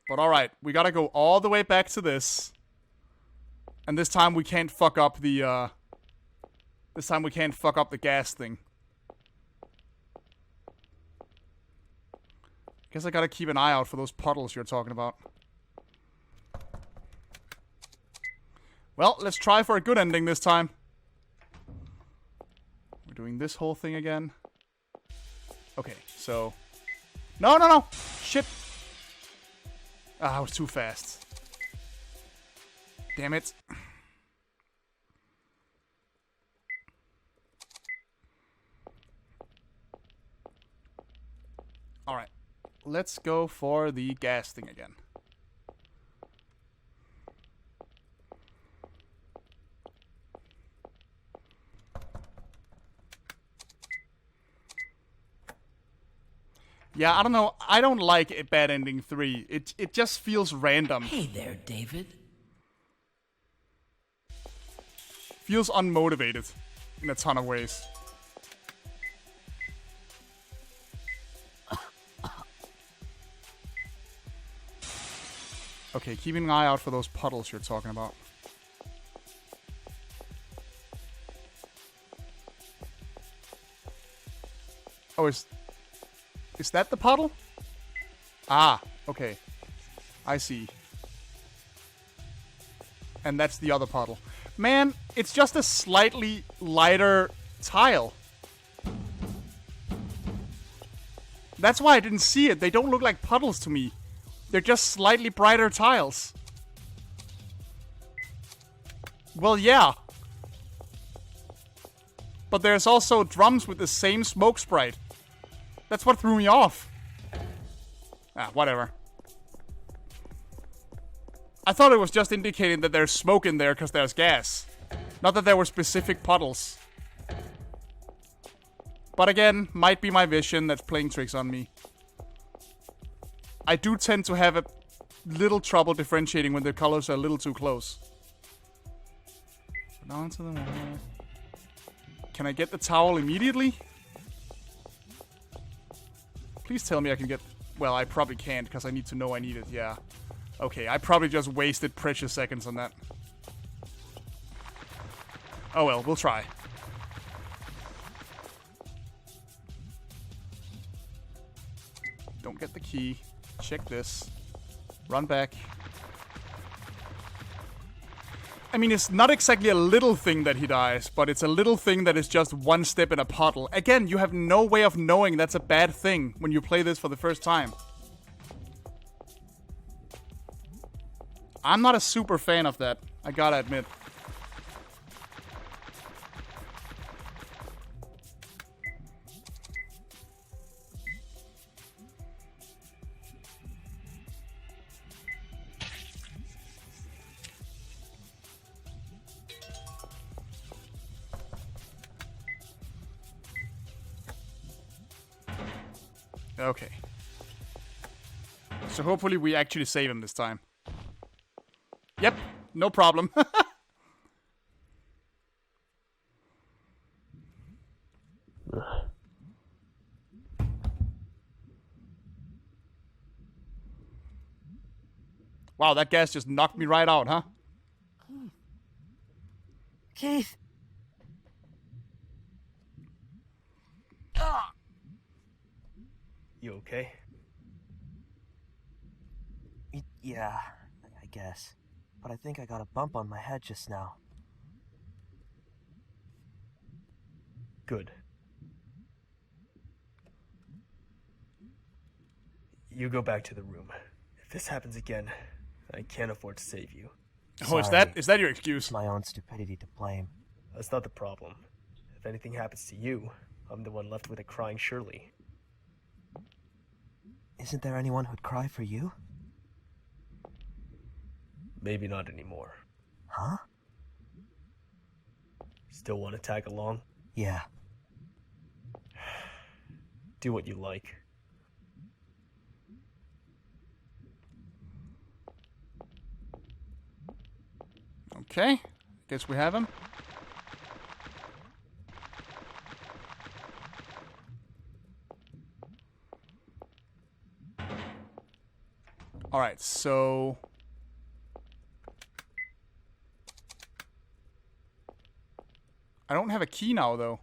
But alright, we gotta go all the way back to this. And this time we can't fuck up the, gas thing. Guess I gotta keep an eye out for those puddles you're talking about. Well, let's try for a good ending this time. We're doing this whole thing again. Okay, so... No! Shit! Ah, I was too fast. Damn it. Alright. Let's go for the gas thing again. Yeah, I don't know. I don't like a Bad Ending 3. It just feels random. Hey there, David. Feels unmotivated in a ton of ways. Okay, keeping an eye out for those puddles you're talking about. Oh, is that the puddle? Ah, okay. I see. And that's the other puddle. Man, it's just a slightly lighter tile. That's why I didn't see it. They don't look like puddles to me. They're just slightly brighter tiles. Well, yeah. But there's also drums with the same smoke sprite. That's what threw me off. Ah, whatever. I thought it was just indicating that there's smoke in there because there's gas. Not that there were specific puddles. But again, might be my vision that's playing tricks on me. I do tend to have a little trouble differentiating when the colors are a little too close. Down to the wall. Can I get the towel immediately? Please tell me I can get... Well, I probably can't because I need to know I need it, yeah. Okay, I probably just wasted precious seconds on that. Oh well, we'll try. Don't get the key. Check this. Run back. I mean, it's not exactly a little thing that he dies, but it's a little thing that is just one step in a puddle. Again, you have no way of knowing that's a bad thing when you play this for the first time. I'm not a super fan of that, I gotta admit. Okay. So hopefully we actually save him this time. Yep, no problem. Wow, that gas just knocked me right out, huh? Keith. You okay? Yeah, I guess. But I think I got a bump on my head just now. Good. You go back to the room. If this happens again, I can't afford to save you. Oh, is that your excuse? It's my own stupidity to blame. That's not the problem. If anything happens to you, I'm the one left with a crying Shirley. Isn't there anyone who'd cry for you? Maybe not anymore. Huh? Still want to tag along? Yeah. Do what you like. Okay, guess we have him. Alright, so... I don't have a key now, though.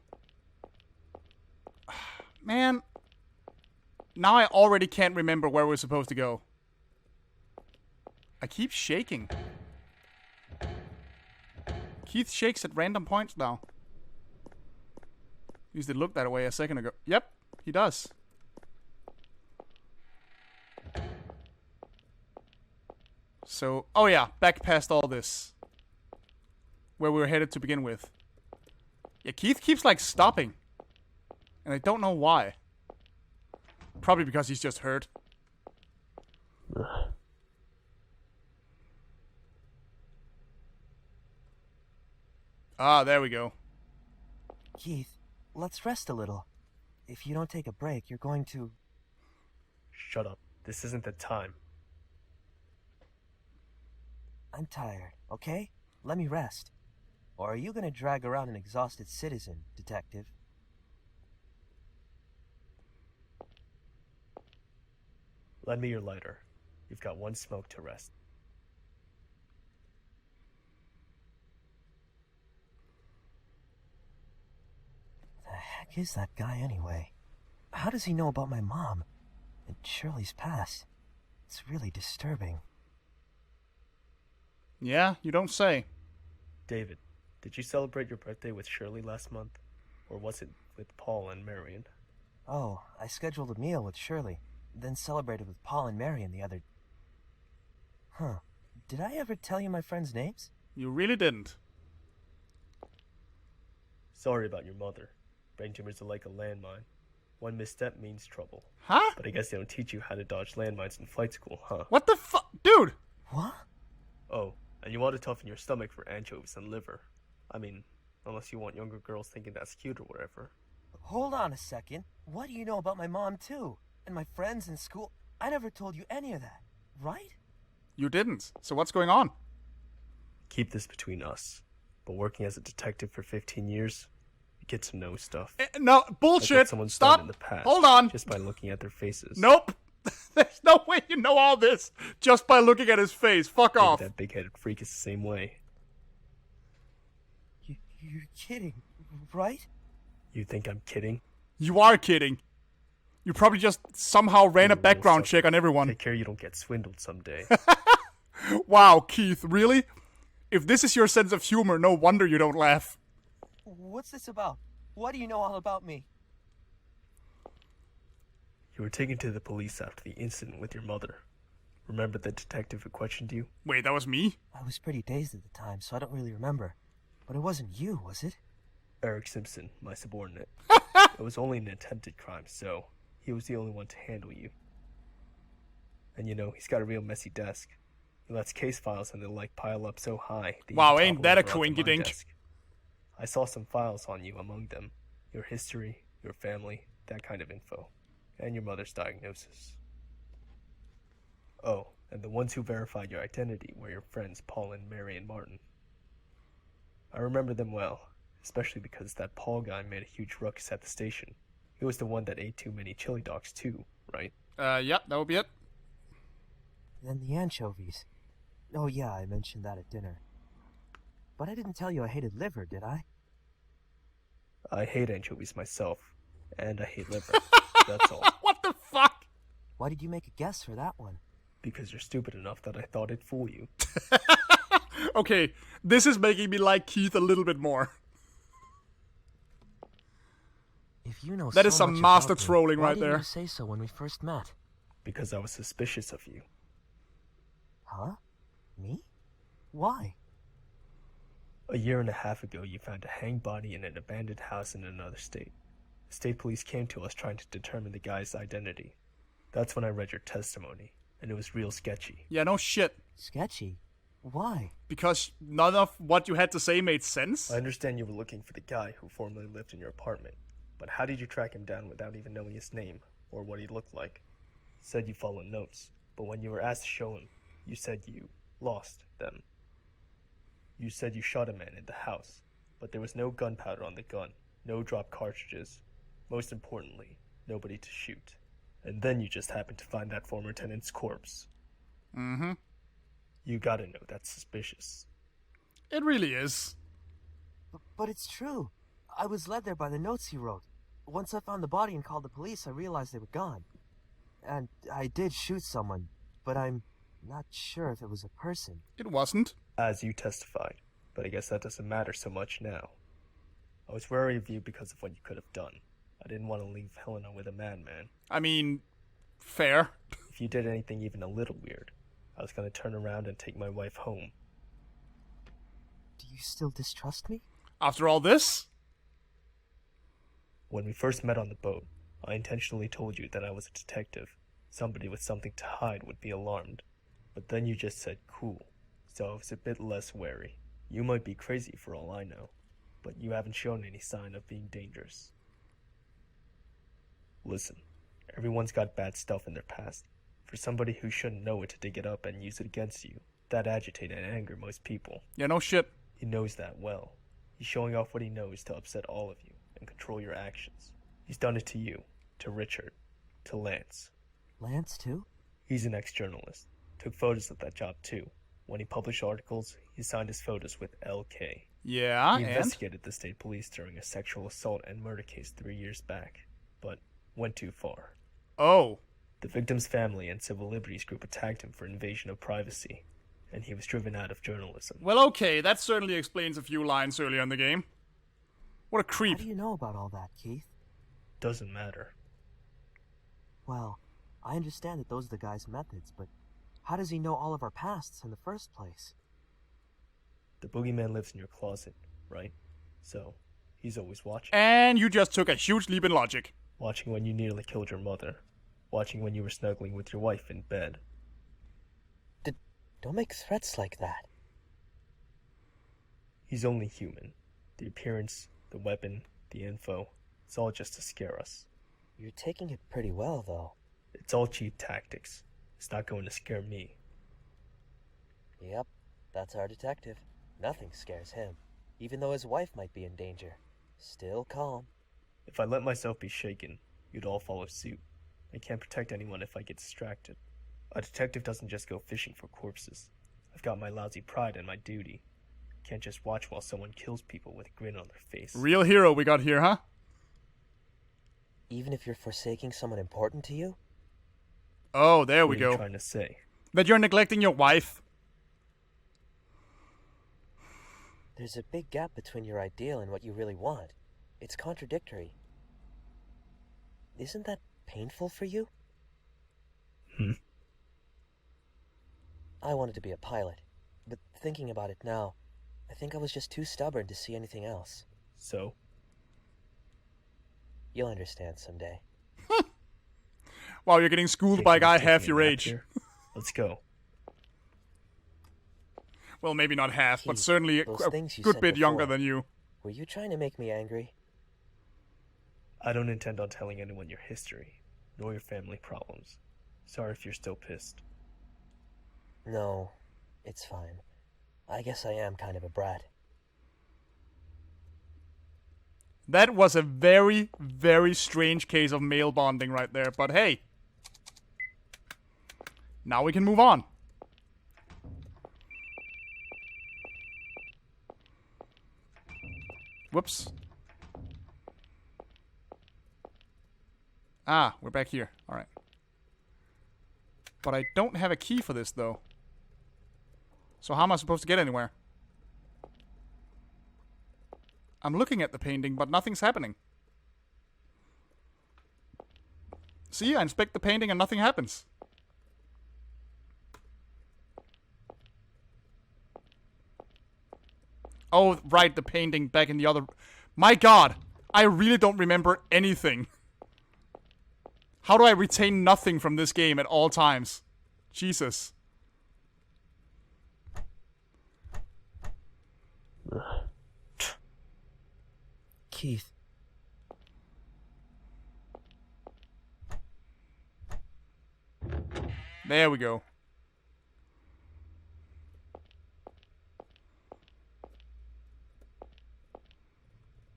Man. Now I already can't remember where we're supposed to go. I keep shaking. Keith shakes at random points now. At least it looked that way a second ago. Yep, he does. So, oh yeah, back past all this. Where we were headed to begin with. Yeah, Keith keeps, like, stopping. And I don't know why. Probably because he's just hurt. Ah, there we go. Keith, let's rest a little. If you don't take a break, you're going to... Shut up. This isn't the time. I'm tired, okay? Let me rest. Or are you gonna drag around an exhausted citizen, detective? Lend me your lighter. You've got one smoke to rest. The heck is that guy anyway? How does he know about my mom? And Shirley's past? It's really disturbing. Yeah, you don't say. David, did you celebrate your birthday with Shirley last month? Or was it with Paul and Marion? Oh, I scheduled a meal with Shirley, then celebrated with Paul and Marion the other... Huh. Did I ever tell you my friends' names? You really didn't. Sorry about your mother. Brain tumors are like a landmine. One misstep means trouble. Huh? But I guess they don't teach you how to dodge landmines in flight school, huh? What the fuck? Dude! What? Oh, and you want to toughen your stomach for anchovies and liver. I mean, unless you want younger girls thinking that's cute or whatever. Hold on a second. What do you know about my mom, too? And my friends in school? I never told you any of that, right? You didn't. So what's going on? Keep this between us. But working as a detective for 15 years, you get to know stuff. No, Like bullshit! what someone's Stop! done in the past, Hold on! just by looking at their faces. Nope! There's no way you know all this just by looking at his face. Fuck Maybe off. that big-headed freak is the same way. You're kidding, right? You think I'm kidding? You are kidding. You probably just somehow ran a You little background sucker. check on everyone. Take care you don't get swindled someday. Wow, Keith, really? If this is your sense of humor, no wonder you don't laugh. What's this about? What do you know all about me? You were taken to the police after the incident with your mother. Remember the detective who questioned you? Wait, that was me? I was pretty dazed at the time, so I don't really remember. But it wasn't you, was it? Eric Simpson, my subordinate. It was only an attempted crime, so he was the only one to handle you. And you know, he's got a real messy desk. He lets case files and the like pile up so high that you Wow, can ain't topple that a over onto my coinkydink. desk. I saw some files on you among them. Your history, your family, that kind of info. And your mother's diagnosis. Oh, and the ones who verified your identity were your friends Paul and Mary and Martin. I remember them well, especially because that Paul guy made a huge ruckus at the station. He was the one that ate too many chili dogs too, right? Yep, that would be it. Then the anchovies. Oh yeah, I mentioned that at dinner. But I didn't tell you I hated liver, did I? I hate anchovies myself, and I hate liver. That's all. What the fuck? Why did you make a guess for that one? Because you're stupid enough that I thought it'd fool you. Okay, this is making me like Keith a little bit more. If you know That so is some much master about me, trolling why right didn't there. you say so when we first met? Because I was suspicious of you. Huh? Me? Why? A year and a half ago, you found a hanged body in an abandoned house in another state. The state police came to us trying to determine the guy's identity. That's when I read your testimony, and it was real sketchy. Yeah, no shit. Sketchy. Why? Because none of what you had to say made sense? I understand you were looking for the guy who formerly lived in your apartment, but how did you track him down without even knowing his name or what he looked like? You said you followed notes, but when you were asked to show him, you said you lost them. You said you shot a man in the house, but there was no gunpowder on the gun, no dropped cartridges. Most importantly, nobody to shoot. And then you just happened to find that former tenant's corpse. Mm-hmm. You gotta know that's suspicious. It really is. But it's true. I was led there by the notes he wrote. Once I found the body and called the police, I realized they were gone. And I did shoot someone, but I'm not sure if it was a person. It wasn't. As you testified, but I guess that doesn't matter so much now. I was wary of you because of what you could have done. I didn't want to leave Helena with a madman. I mean, fair. If you did anything even a little weird, I was gonna turn around and take my wife home. Do you still distrust me? After all this? When we first met on the boat, I intentionally told you that I was a detective. Somebody with something to hide would be alarmed. But then you just said cool, so I was a bit less wary. You might be crazy for all I know, but you haven't shown any sign of being dangerous. Listen, everyone's got bad stuff in their past. For somebody who shouldn't know it to dig it up and use it against you, that'd agitate and anger most people. Yeah, no shit. He knows that well. He's showing off what he knows to upset all of you and control your actions. He's done it to you, to Richard, to Lance. Lance, too? He's an ex-journalist. Took photos of that job, too. When he published articles, he signed his photos with LK. Yeah, He and? investigated the state police during a sexual assault and murder case 3 years back, but went too far. Oh. The victim's family and civil liberties group attacked him for invasion of privacy, and he was driven out of journalism. Well, okay, that certainly explains a few lines earlier in the game. What a creep. How do you know about all that, Keith? Doesn't matter. Well, I understand that those are the guy's methods, but how does he know all of our pasts in the first place? The boogeyman lives in your closet, right? So, he's always watching. And you just took a huge leap in logic. Watching when you nearly killed your mother. Watching when you were snuggling with your wife in bed. Don't make threats like that. He's only human. The appearance, the weapon, the info, it's all just to scare us. You're taking it pretty well, though. It's all cheap tactics. It's not going to scare me. Yep, that's our detective. Nothing scares him, even though his wife might be in danger. Still calm. If I let myself be shaken, you'd all follow suit. I can't protect anyone if I get distracted. A detective doesn't just go fishing for corpses. I've got my lousy pride and my duty. Can't just watch while someone kills people with a grin on their face. Real hero we got here, huh? Even if you're forsaking someone important to you? Oh, there we What are you go. trying to say? That you're neglecting your wife. There's a big gap between your ideal and what you really want. It's contradictory. Isn't that painful for you? I wanted to be a pilot, but thinking about it now, I think I was just too stubborn to see anything else. So? You'll understand someday. Wow, you're getting schooled Think by a you're guy taking half a your nap age. here? Let's go. Well, maybe not half, but Keith, certainly a those things you good said bit younger before. than you. Were you trying to make me angry? I don't intend on telling anyone your history, nor your family problems. Sorry if you're still pissed. No, it's fine. I guess I am kind of a brat. That was a very, very strange case of male bonding right there, but hey. Now we can move on. Whoops. Ah, we're back here. Alright. But I don't have a key for this, though. So how am I supposed to get anywhere? I'm looking at the painting, but nothing's happening. See, I inspect the painting and nothing happens. Oh, right, the painting back in the other... My god! I really don't remember anything. How do I retain nothing from this game at all times? Jesus. Keith. There we go.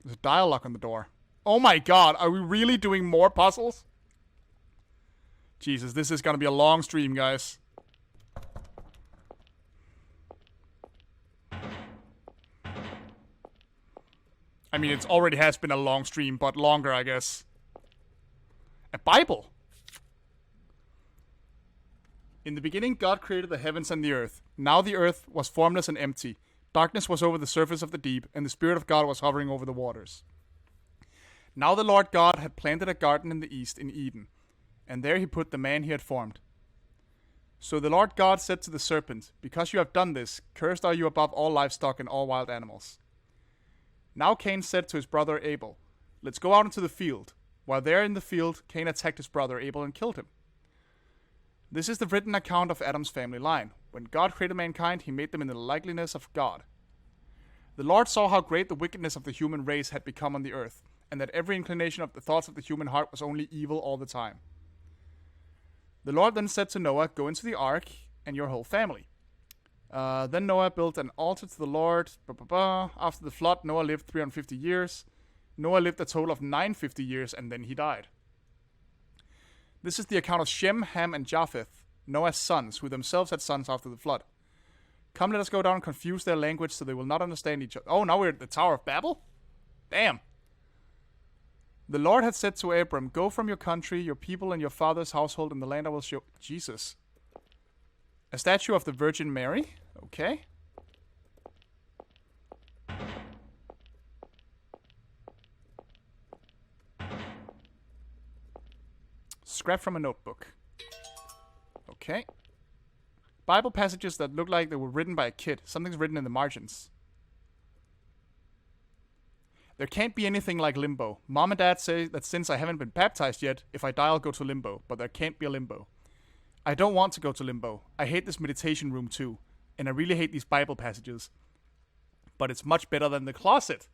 There's a dialogue on the door. Oh my god, are we really doing more puzzles? Jesus, this is gonna be a long stream, guys. I mean, it already has been a long stream, but longer, I guess. A Bible. In the beginning, God created the heavens and the earth. Now the earth was formless and empty. Darkness was over the surface of the deep, and the Spirit of God was hovering over the waters. Now the Lord God had planted a garden in the east, in Eden, and there he put the man he had formed. So the Lord God said to the serpent, "Because you have done this, cursed are you above all livestock and all wild animals." Now Cain said to his brother Abel, "Let's go out into the field." While there in the field, Cain attacked his brother Abel and killed him. This is the written account of Adam's family line. When God created mankind, he made them in the likeness of God. The Lord saw how great the wickedness of the human race had become on the earth, and that every inclination of the thoughts of the human heart was only evil all the time. The Lord then said to Noah, "Go into the ark, and your whole family." Then Noah built an altar to the Lord. After the flood, Noah lived 350 years. Noah lived a total of 950 years, and then he died. This is the account of Shem, Ham, and Japheth, Noah's sons, who themselves had sons after the flood. Come, let us go down and confuse their language so they will not understand each other. Oh, now we're at the Tower of Babel? Damn. The Lord had said to Abram, "Go from your country, your people, and your father's household in the land I will show." Jesus. A statue of the Virgin Mary? Okay. Scrap from a notebook. Okay. Bible passages that look like they were written by a kid. Something's written in the margins. There can't be anything like limbo. Mom and Dad say that since I haven't been baptized yet, if I die I'll go to limbo, but there can't be a limbo. I don't want to go to limbo. I hate this meditation room too, and I really hate these Bible passages. But it's much better than the closet.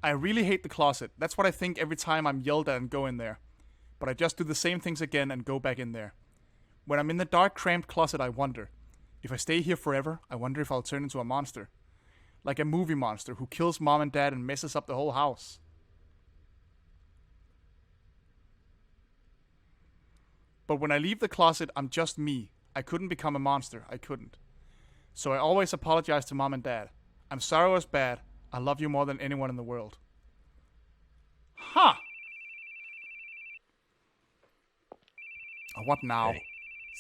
I really hate the closet. That's what I think every time I'm yelled at and go in there. But I just do the same things again and go back in there. When I'm in the dark, cramped closet, I wonder. If I stay here forever, I wonder if I'll turn into a monster. Like a movie monster who kills mom and dad and messes up the whole house. But when I leave the closet, I'm just me. I couldn't become a monster. I couldn't. So I always apologize to mom and dad. I'm sorry I was bad. I love you more than anyone in the world. Huh. What now? Hey,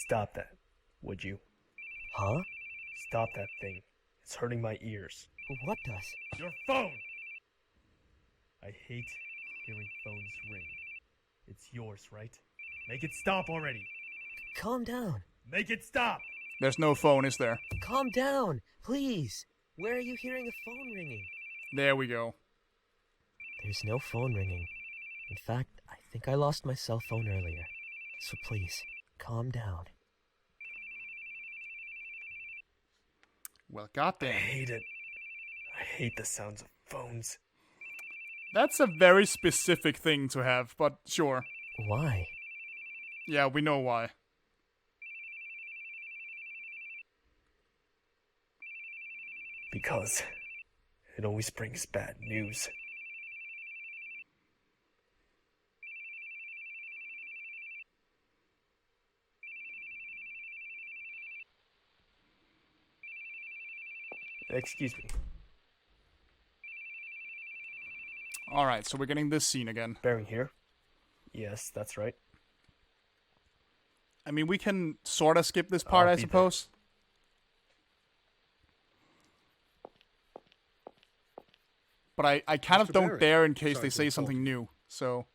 stop that, would you? Huh? Stop that thing. It's hurting my ears. What does? Your phone! I hate hearing phones ring. It's yours, right? Make it stop already! Calm down. Make it stop! There's no phone, is there? Calm down, please. Where are you hearing a phone ringing? There we go. There's no phone ringing. In fact, I think I lost my cell phone earlier. So please, calm down. Well, I goddamn. hate it. I hate the sounds of phones. That's a very specific thing to have, but sure. Why? Yeah, we know why. Because it always brings bad news. Excuse me. Alright, so we're getting this scene again. Bearing here? Yes, that's right. I mean, we can sort of skip this part, I'll I be suppose. But I kind of Mr. don't Barry, dare in case sorry they to say insult something you. new, so...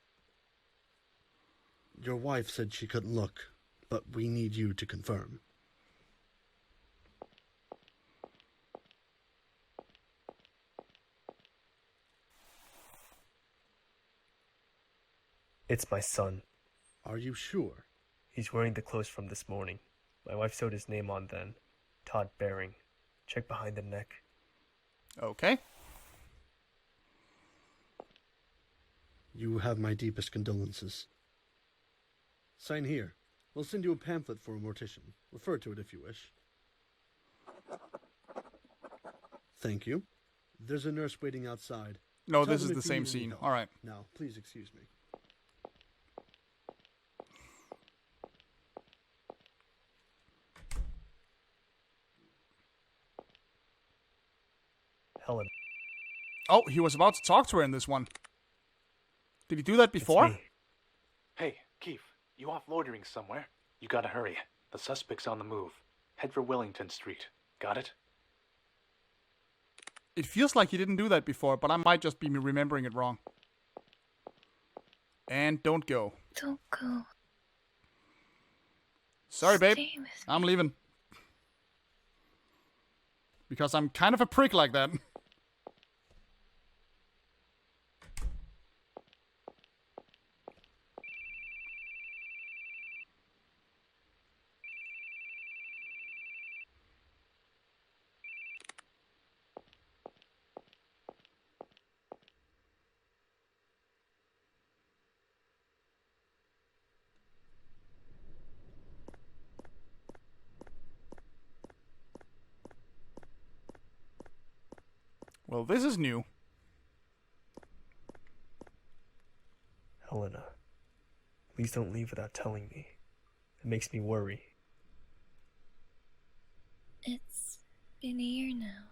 Your wife said she couldn't look, but we need you to confirm. It's my son. Are you sure? He's wearing the clothes from this morning. My wife sewed his name on then. Todd Baring. Check behind the neck. Okay. You have my deepest condolences. Sign here. We'll send you a pamphlet for a mortician. Refer to it if you wish. Thank you. There's a nurse waiting outside. No, Tell this them is if the you same need any scene. help. Alright. Now, please excuse me. Helen. Oh, he was about to talk to her in this one. Did he do that before? It's me. Hey, Keith, you off loitering somewhere? You gotta hurry. The suspect's on the move. Head for Wellington Street. Got it? It feels like he didn't do that before, but I might just be remembering it wrong. And don't go. Don't go. Sorry, babe. Stay with me. I'm leaving. Because I'm kind of a prick like that. Well, this is new. Helena, please don't leave without telling me. It makes me worry. It's been a year now.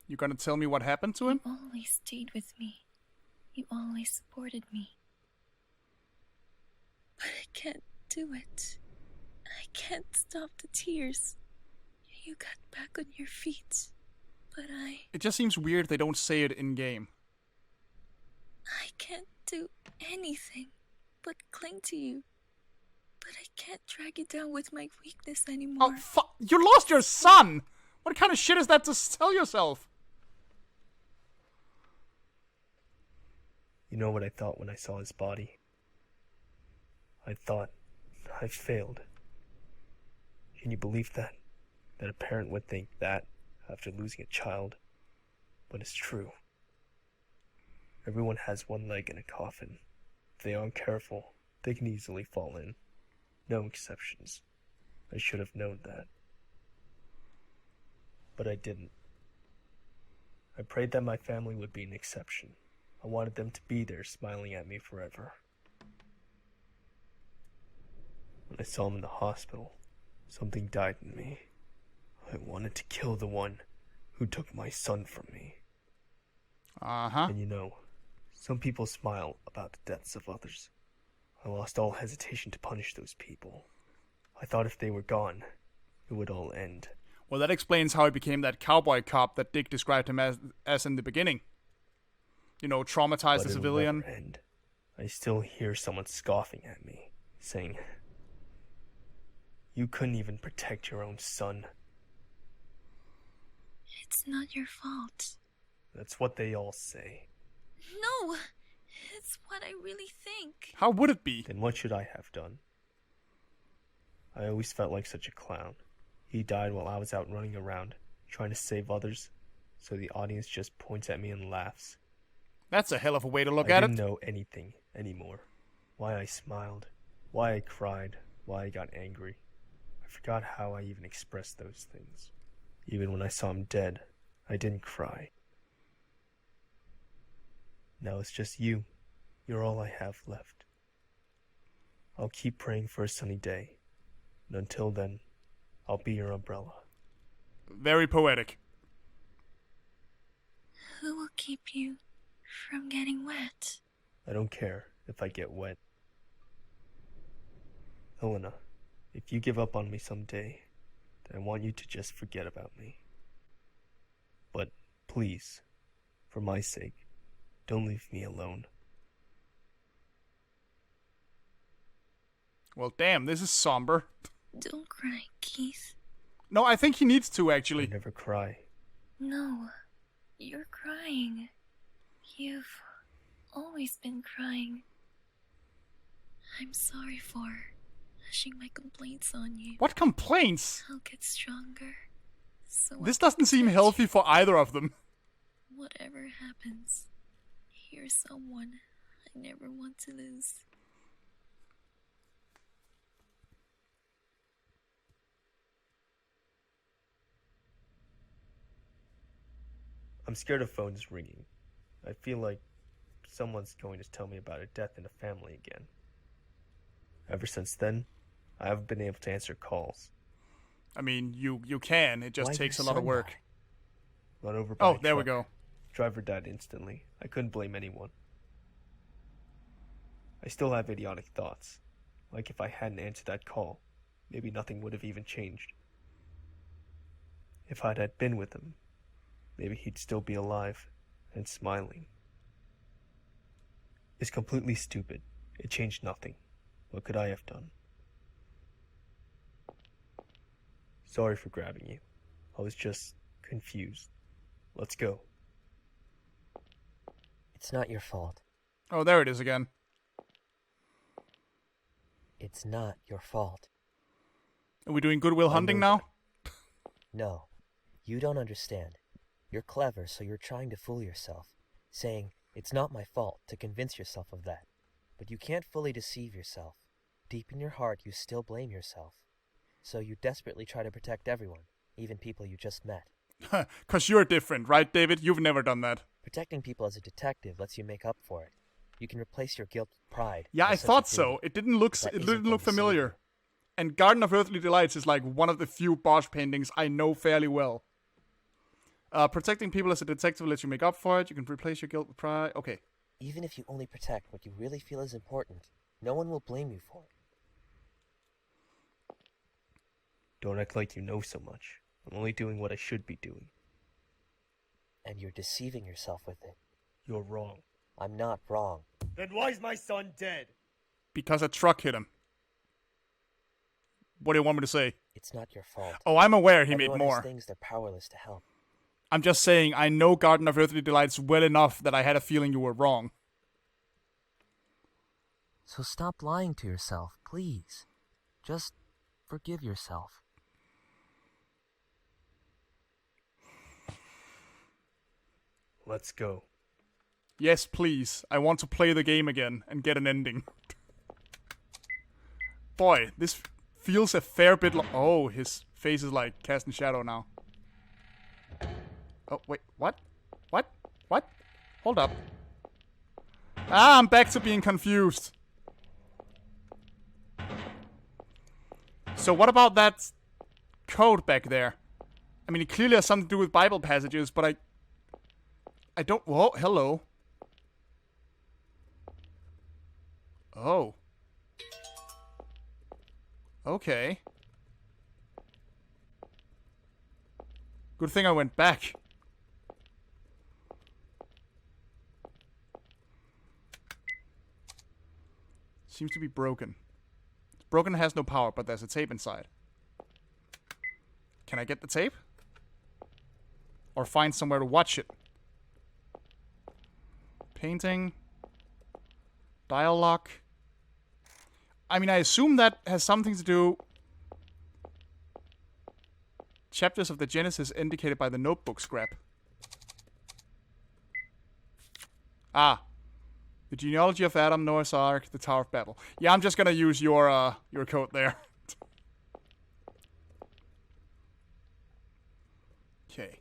You gonna tell me what happened to him? You always stayed with me. You always supported me. But I can't do it. I can't stop the tears. You got back on your feet. But It just seems weird they don't say it in game. I can't do anything but cling to you. But I can't drag you down with my weakness anymore. Oh, you lost your son! What kind of shit is that to tell yourself? You know what I thought when I saw his body? I thought I failed. Can you believe that? That a parent would think that after losing a child? But it's true. Everyone has one leg in a coffin. If they aren't careful, they can easily fall in. No exceptions. I should have known that. But I didn't. I prayed that my family would be an exception. I wanted them to be there smiling at me forever. When I saw him in the hospital, something died in me. I wanted to kill the one who took my son from me. Uh-huh. And you know, some people smile about the deaths of others. I lost all hesitation to punish those people. I thought if they were gone, it would all end. Well, that explains how he became that cowboy cop that Dick described him as in the beginning. You know, traumatized But the it'll civilian. never end. I still hear someone scoffing at me, saying, "You couldn't even protect your own son." It's not your fault. That's what they all say. No! It's what I really think. How would it be? Then what should I have done? I always felt like such a clown. He died while I was out running around, trying to save others, so the audience just points at me and laughs. That's a hell of a way to look I at didn't it. know anything anymore. Why I smiled, why I cried, why I got angry. I forgot how I even expressed those things. Even when I saw him dead, I didn't cry. Now it's just you. You're all I have left. I'll keep praying for a sunny day. And until then, I'll be your umbrella. Very poetic. Who will keep you from getting wet? I don't care if I get wet. Helena, if you give up on me someday, then I want you to just forget about me. But please, for my sake, don't leave me alone. Well, damn, this is somber. Don't cry, Keith. No, I think he needs to, I actually. never cry. No, you're crying. You've always been crying. I'm sorry for pushing my complaints on you. What complaints? I'll get stronger. So This I can doesn't seem protect healthy you. for either of them. Whatever happens, you're someone I never want to lose. I'm scared of phones ringing. I feel like someone's going to tell me about a death in the family again. Ever since then, I haven't been able to answer calls. I mean, you can. It just Why takes a your lot of son work. die? Run over by Oh, a there we truck. go. driver died instantly. I couldn't blame anyone. I still have idiotic thoughts. Like if I hadn't answered that call, maybe nothing would have even changed. If I'd had been with him, maybe he'd still be alive and smiling. It's completely stupid. It changed nothing. What could I have done? Sorry for grabbing you. I was just confused. Let's go. It's not your fault. Oh, there it is again. It's not your fault. Are we doing Goodwill Hunting now? No, you don't understand. You're clever, so you're trying to fool yourself, saying, it's not my fault, to convince yourself of that. But you can't fully deceive yourself. Deep in your heart, you still blame yourself. So you desperately try to protect everyone, even people you just met. 'Cause you're different, right, David? You've never done that. Protecting people as a detective lets you make up for it. You can replace your guilt with pride. Yeah, or I sense thought of so. duty. It didn't look That it isn't didn't look going to save familiar. you. And Garden of Earthly Delights is like one of the few Bosch paintings I know fairly well. Protecting people as a detective lets you make up for it. You can replace your guilt with pride. Okay. Even if you only protect what you really feel is important, no one will blame you for it. Don't act like you know so much. I'm only doing what I should be doing. And you're deceiving yourself with it. You're wrong. I'm not wrong. Then why's my son dead? Because a truck hit him. What do you want me to say? It's not your fault. Oh, I'm aware he Everyone made more. has things they're powerless to help. I'm just saying I know Garden of Earthly Delights well enough that I had a feeling you were wrong. So stop lying to yourself, please. Just forgive yourself. Let's go. Yes, please. I want to play the game again and get an ending. Boy, this feels a fair bit oh, his face is like casting shadow now. Oh, wait, what? What? What? Hold up. Ah, I'm back to being confused. So what about that code back there? I mean, it clearly has something to do with Bible passages, but I don't... Whoa, hello. Oh. Okay. Good thing I went back. Seems to be broken. It's broken and has no power, but there's a tape inside. Can I get the tape? Or find somewhere to watch it? Painting. Dialogue. I mean, I assume that has something to do... Chapters of the Genesis indicated by the notebook scrap. Ah. The genealogy of Adam, Noah's Ark, the Tower of Babel. Yeah, I'm just gonna use your code there. Okay.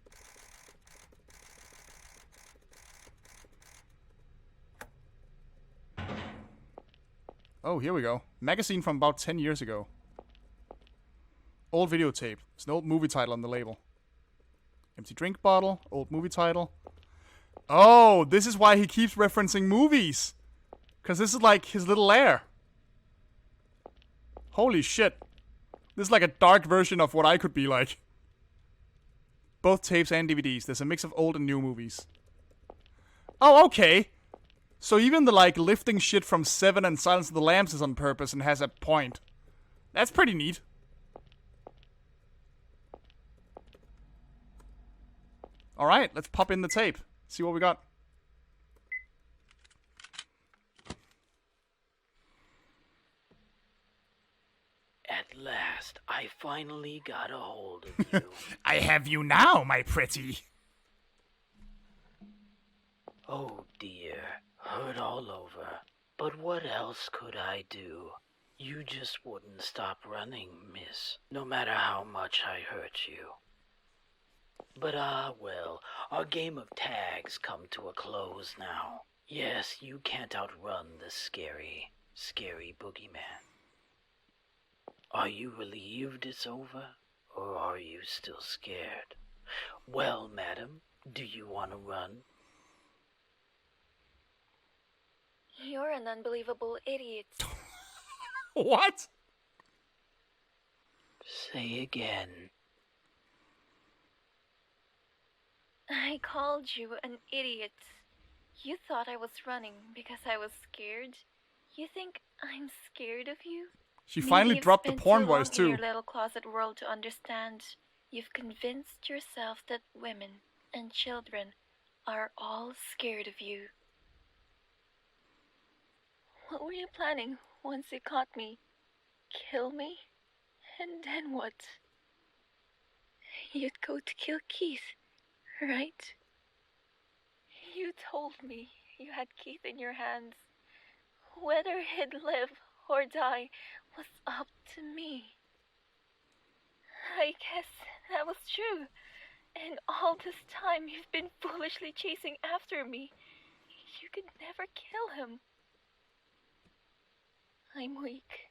Oh, here we go. Magazine from about 10 years ago. Old videotape. There's an old movie title on the label. Empty drink bottle. Old movie title. Oh, this is why he keeps referencing movies. Because this is like his little lair. Holy shit. This is like a dark version of what I could be like. Both tapes and DVDs. There's a mix of old and new movies. Oh, okay. So even the like lifting shit from Seven and Silence of the Lambs is on purpose and has a point. That's pretty neat. Alright, let's pop in the tape. See what we got. At last, I finally got a hold of you. I have you now, my pretty. Oh dear, hurt all over. But what else could I do? You just wouldn't stop running, miss, no matter how much I hurt you. But well, our game of tag's come to a close now. Yes, you can't outrun the scary, scary Boogie Man. Are you relieved it's over, or are you still scared? Well, madam, do you want to run? You're an unbelievable idiot. What? Say again. I called you an idiot. You thought I was running because I was scared. You think I'm scared of you? She Maybe finally you've dropped the spent porn too long voice in too. your little closet world to understand. You've convinced yourself that women and children are all scared of you. What were you planning once you caught me? Kill me? And then what? You'd go to kill Keith, right? You told me you had Keith in your hands. Whether he'd live or die was up to me. I guess that was true. And all this time you've been foolishly chasing after me. You could never kill him. I'm weak.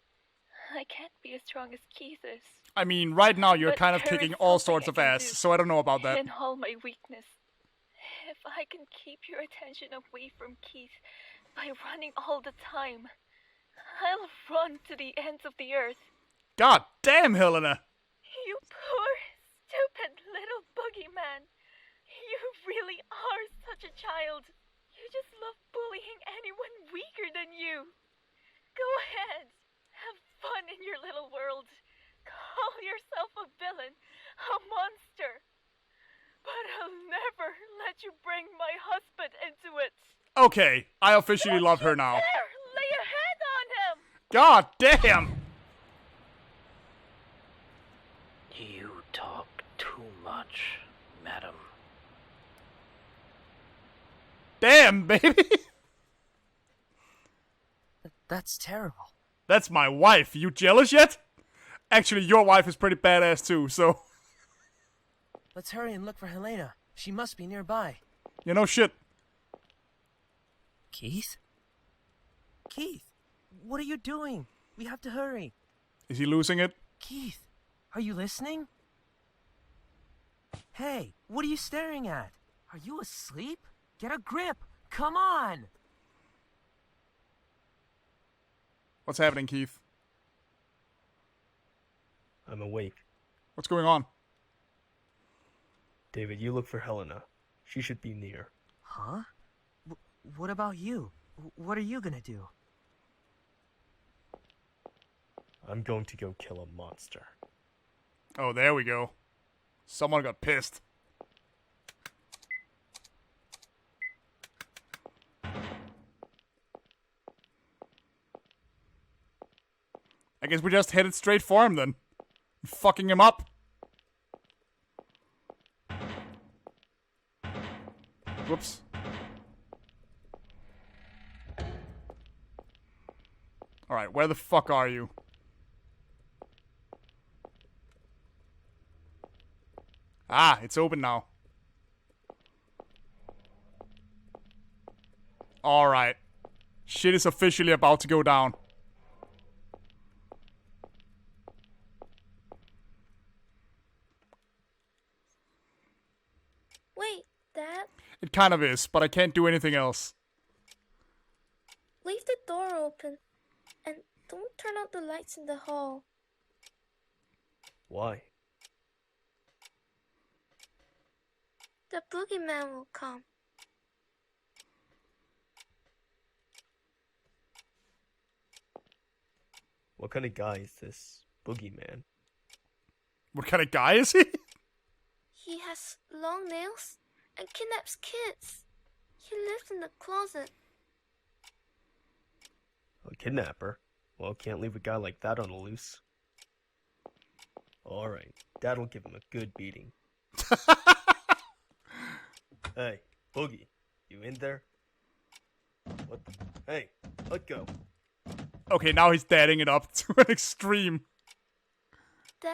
I can't be as strong as Keith is. I mean, right now you're But kind of there kicking is all something sorts I of can ass, do. so I don't know about that. In all my weakness, if I can keep your attention away from Keith by running all the time, I'll run to the ends of the earth. God damn, Helena! You poor, stupid little Boogie Man. You really are such a child. You just love bullying anyone weaker than you. Go ahead. Have fun in your little world. Call yourself a villain, a monster. But I'll never let you bring my husband into it. Okay, I officially love her now. Dare lay a hand on him. God damn! You talk too much, madam. Damn, baby! That's terrible. That's my wife. You jealous yet? Actually, your wife is pretty badass too, so... Let's hurry and look for Helena. She must be nearby. You know shit. Keith? Keith, what are you doing? We have to hurry. Is he losing it? Keith, are you listening? Hey, what are you staring at? Are you asleep? Get a grip. Come on. What's happening, Keith? I'm awake. What's going on? David, you look for Helena. She should be near. Huh? What about you? What are you gonna do? I'm going to go kill a monster. Oh, there we go. Someone got pissed. I guess we just headed straight for him then. Fucking him up. Whoops. Alright, where the fuck are you? Ah, it's open now. Alright. Shit is officially about to go down. Wait, Dad, It kind of is, but I can't do anything else. leave the door open. And don't turn out the lights in the hall. Why? The boogeyman will come. What kind of guy is this Boogie Man? What kind of guy is he? He has long nails and kidnaps kids. He lives in the closet. A kidnapper? Well, can't leave a guy like that on the loose. Alright, Dad'll give him a good beating. Hey, Boogie, you in there? What the? Hey, let go. Okay, now he's dadding it up to an extreme. Dad?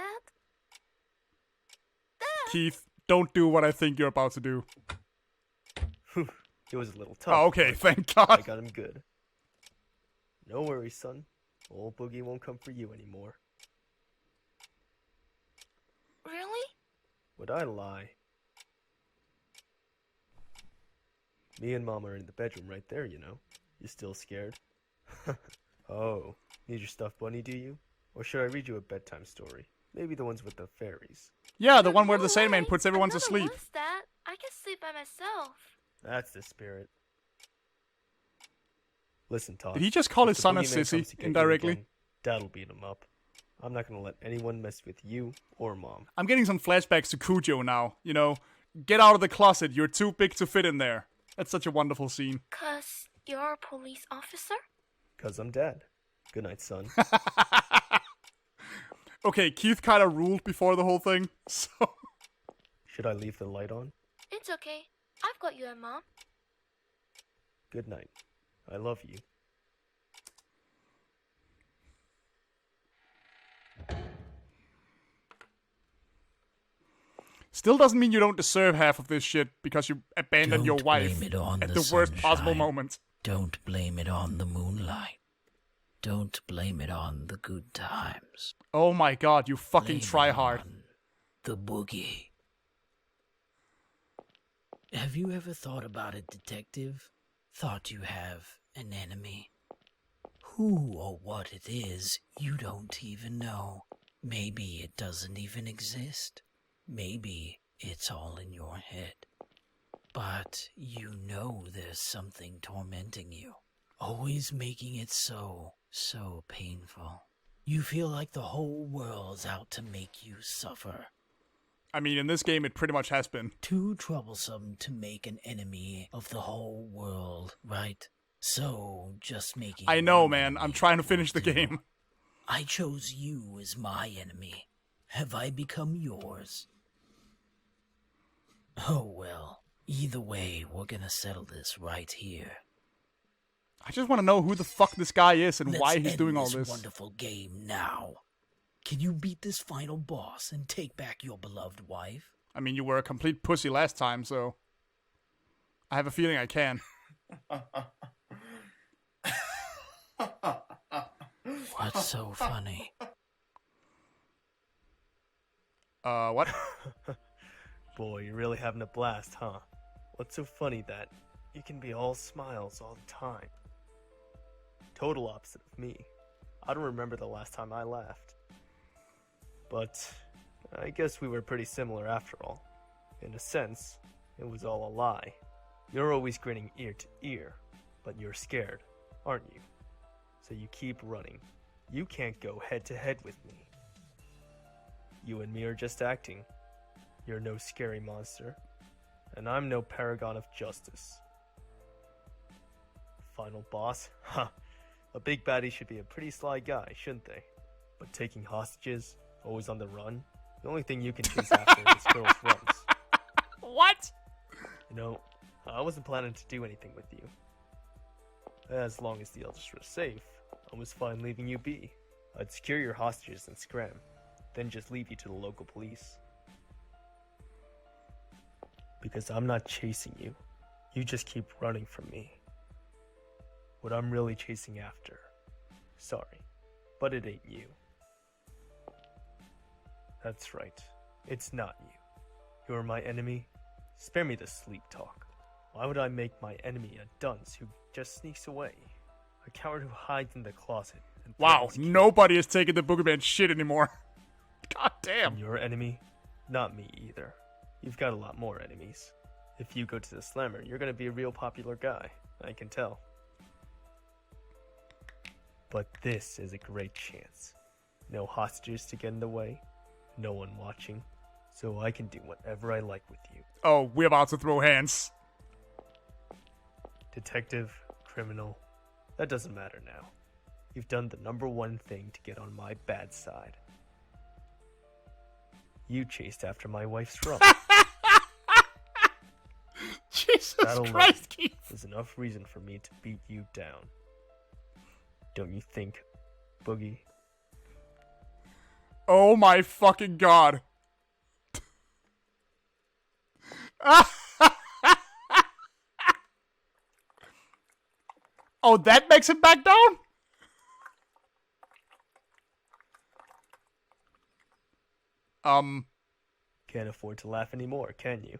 Keith, don't do what I think you're about to do. Whew, it was a little tough. Oh, okay, but thank I God. got him good. No worries, son. Old Boogie won't come for you anymore. Really? Would I lie? Me and Mom are in the bedroom right there, you know. You still scared? Oh, need your stuffed bunny, do you? Or should I read you a bedtime story? Maybe the ones with the fairies. Yeah, the one where the No Sandman way. puts everyone to Another sleep. one's that. I can sleep by myself. That's the spirit. Listen, Todd. Did he just call if his the son a boogeyman comes sissy to get you indirectly? again, Dad'll beat him up. I'm not gonna let anyone mess with you or Mom. I'm getting some flashbacks to Cujo now. You know, get out of the closet. You're too big to fit in there. That's such a wonderful scene. 'Cause you're a police officer? 'Cause I'm Dad. Good night, son. Okay, Keith kind of ruled before the whole thing, so... Should I leave the light on? It's okay. I've got you and Mom. Good night. I love you. Still doesn't mean you don't deserve half of this shit because you abandoned your Don't wife blame it on at the the worst possible sunshine. moment. Don't blame it on the moonlight. Don't blame it on the good times. Oh my god, you fucking Blame try it hard. on the boogie. Have you ever thought about it, detective? Thought you have an enemy? Who or what it is, you don't even know. Maybe it doesn't even exist. Maybe it's all in your head. But you know there's something tormenting you. Always making it so painful. You feel like the whole world's out to make you suffer. I mean, in this game, it pretty much has been. Too troublesome to make an enemy of the whole world, right? So, just making... I know, one man. I'm enemy trying to finish the will do. game. I chose you as my enemy. Have I become yours? Oh well. Either way, we're gonna settle this right here. I just want to know who the fuck this guy is and Let's why he's end doing all this this. wonderful game now. Can you beat this final boss and take back your beloved wife? I mean, you were a complete pussy last time, so... I have a feeling I can. What's so funny? What? Boy, you're really having a blast, huh? What's so funny that you can be all smiles all the time? Total opposite of me. I don't remember the last time I laughed. But I guess we were pretty similar after all. In a sense, it was all a lie. You're always grinning ear to ear, but you're scared, aren't you? So you keep running. You can't go head to head with me. You and me are just acting. You're no scary monster, and I'm no paragon of justice. Final boss? Huh. A big baddie should be a pretty sly guy, shouldn't they? But taking hostages, always on the run, the only thing you can chase after is girls' runs. What? You know, I wasn't planning to do anything with you. As long as the elders were safe, I was fine leaving you be. I'd secure your hostages and scram, then just leave you to the local police. Because I'm not chasing you. You just keep running from me. What I'm really chasing after. Sorry, but it ain't you. That's right. It's not you. You're my enemy. Spare me the sleep talk. Why would I make my enemy a dunce who just sneaks away? A coward who hides in the closet. And Wow, threatens nobody is taking the Boogie Man shit anymore. God damn. And your enemy? Not me either. You've got a lot more enemies. If you go to the Slammer, you're gonna be a real popular guy. I can tell. But this is a great chance. No hostages to get in the way. No one watching. So I can do whatever I like with you. Oh, we're about to throw hands. Detective, criminal, that doesn't matter now. You've done the number one thing to get on my bad side. You chased after my wife's rum. Jesus That alone Christ, Keith. is enough reason for me to beat you down. Don't you think, Boogie? Oh my fucking god. Oh, that makes him back down? Can't afford to laugh anymore, can you?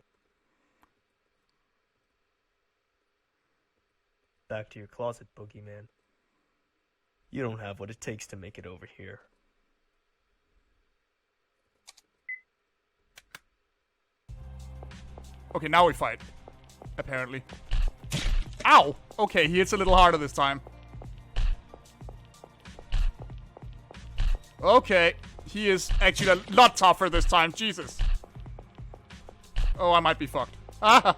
back to your closet, Boogie Man. You don't have what it takes to make it over here. Okay, now we fight. Apparently. Ow! Okay, he hits a little harder this time. Okay, he is actually a lot tougher this time. Jesus. Oh, I might be fucked. Ah!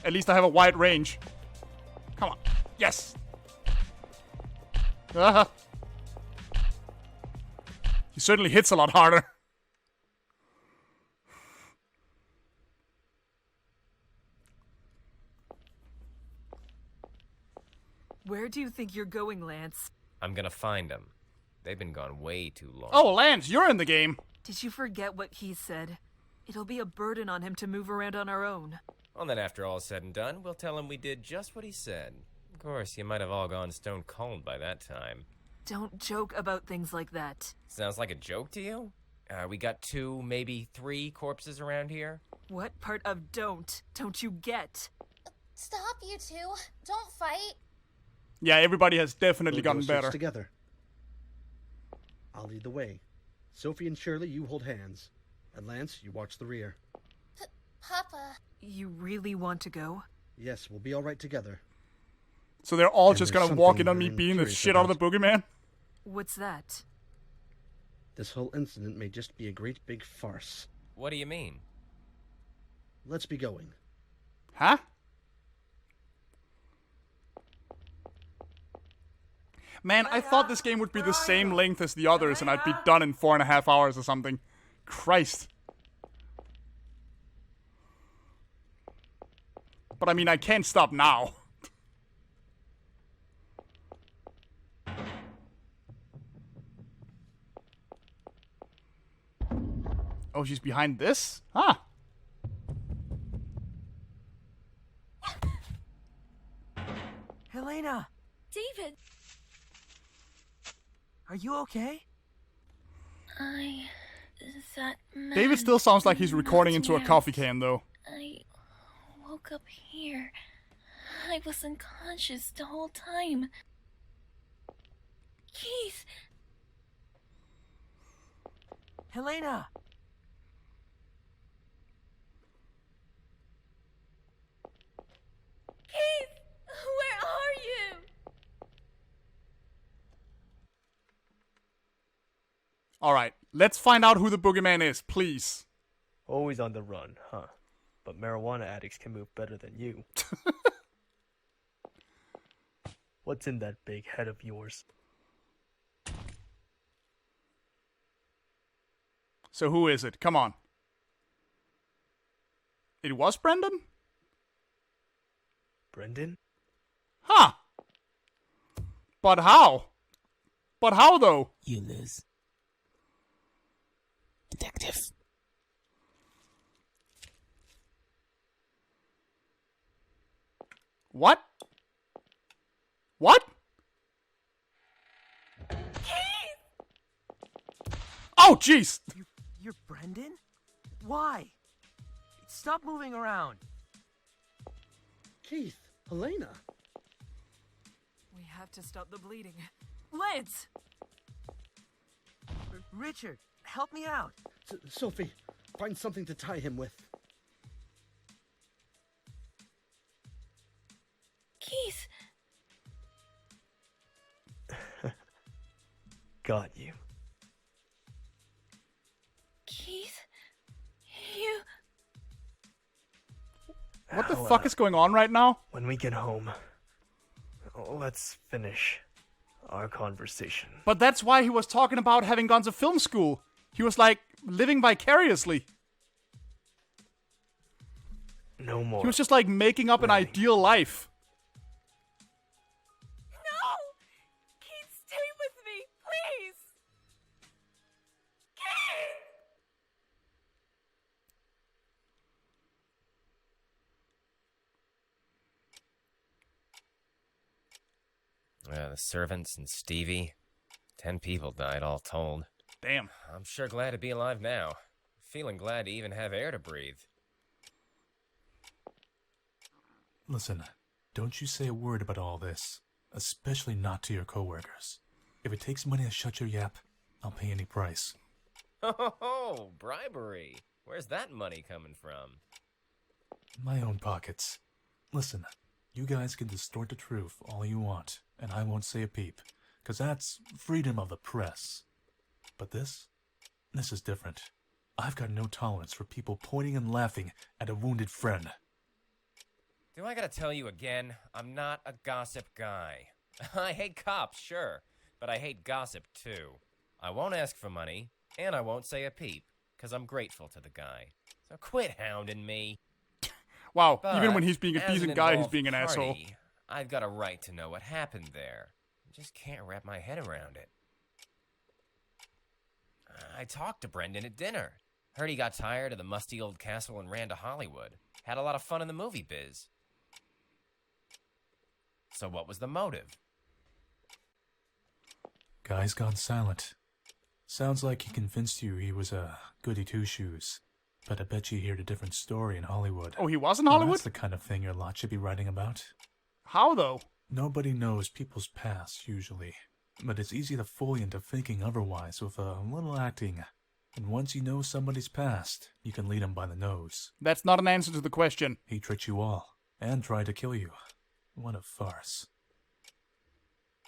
At least I have a wide range. Come on. Yes! Ah! He certainly hits a lot harder. Where do you think you're going, Lance? I'm gonna find them. They've been gone way too long. Oh, Lance, you're in the game. Did you forget what he said? It'll be a burden on him to move around on our own. Well, then after all's said and done, we'll tell him we did just what he said. Of course, you might have all gone stone cold by that time. Don't joke about things like that. Sounds like a joke to you? We got 2, maybe 3 corpses around here? What part of don't you get? Stop, you two. Don't fight. Yeah, everybody has definitely We'll go gotten search better. together. I'll lead the way. Sophie and Shirley, you hold hands. And Lance, you watch the rear. Papa. You really want to go? Yes, we'll be all right together. So they're all And just there's gonna walk in something on me I'm beating the curious shit out of the about. boogeyman? What's that? This whole incident may just be a great big farce. What do you mean? Let's be going. Huh? Man, I thought this game would be the same length as the others and I'd be done in 4.5 hours or something. Christ. But I mean, I can't stop now. Oh, she's behind this? Huh. Helena, David, are you okay? that man David still sounds like he's recording knocked into a me coffee out. can, though. I woke up here. I was unconscious the whole time. Keith! Helena! Keith! Where are you? Alright, let's find out who the boogeyman is, please. Always on the run, huh? But marijuana addicts can move better than you. What's in that big head of yours? So who is it? Come on. It was Brendan? Brendan? Huh. But how? But how, though? You lose. Detective. What? What? Oh, jeez! You're Brendan? Why? Stop moving around. Keith, Helena. We have to stop the bleeding. Lance! Richard, help me out. Sophie, find something to tie him with. Keith! Got you. Keith? You... What the Helena, fuck is going on right now? When we get home, let's finish our conversation. But that's why he was talking about having gone to film school. He was like living vicariously. No more. He was just like making up an Really? ideal life. No! Keith, stay with me, please! Keith! The servants and Stevie. 10 people died all told. Damn. I'm sure glad to be alive now. feeling glad to even have air to breathe. Listen, don't you say a word about all this, especially not to your coworkers. If it takes money to shut your yap, I'll pay any price. Oh, bribery. Where's that money coming from? My own pockets. Listen, you guys can distort the truth all you want, and I won't say a peep, 'cause that's freedom of the press. But this is different. I've got no tolerance for people pointing and laughing at a wounded friend. Do I gotta tell you again? I'm not a gossip guy. I hate cops, sure, but I hate gossip too. I won't ask for money, and I won't say a peep, 'cause I'm grateful to the guy. So quit hounding me. Wow, But even when he's being a as decent an guy, he's involved being an asshole. party, I've got a right to know what happened there. I just can't wrap my head around it. I talked to Brendan at dinner. Heard he got tired of the musty old castle and ran to Hollywood. Had a lot of fun in the movie biz. So what was the motive? Guy's gone silent. Sounds like he convinced you he was a goody two-shoes. But I bet you heard a different story in Hollywood. Oh, he was in Now, Hollywood? that's the kind of thing your lot should be writing about. How, though? Nobody knows people's past, usually. But it's easy to fool you into thinking otherwise with a little acting. And once you know somebody's past, you can lead them by the nose. That's not an answer to the question. He tricked you all, and tried to kill you. What a farce.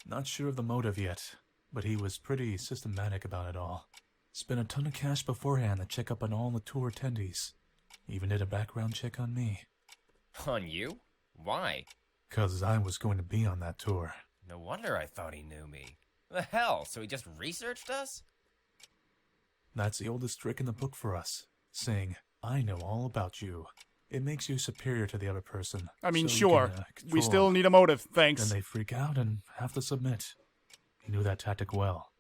Not sure of the motive yet, but he was pretty systematic about it all. Spent a ton of cash beforehand to check up on all the tour attendees. Even did a background check on me. On you? Why? 'Cause I was going to be on that tour. No wonder I thought he knew me. The hell, so he just researched us? That's the oldest trick in the book for us. Saying, I know all about you. It makes you superior to the other person. I mean, so you sure. can, We control still them. need a motive, thanks. Then they freak out and have to submit. He knew that tactic well.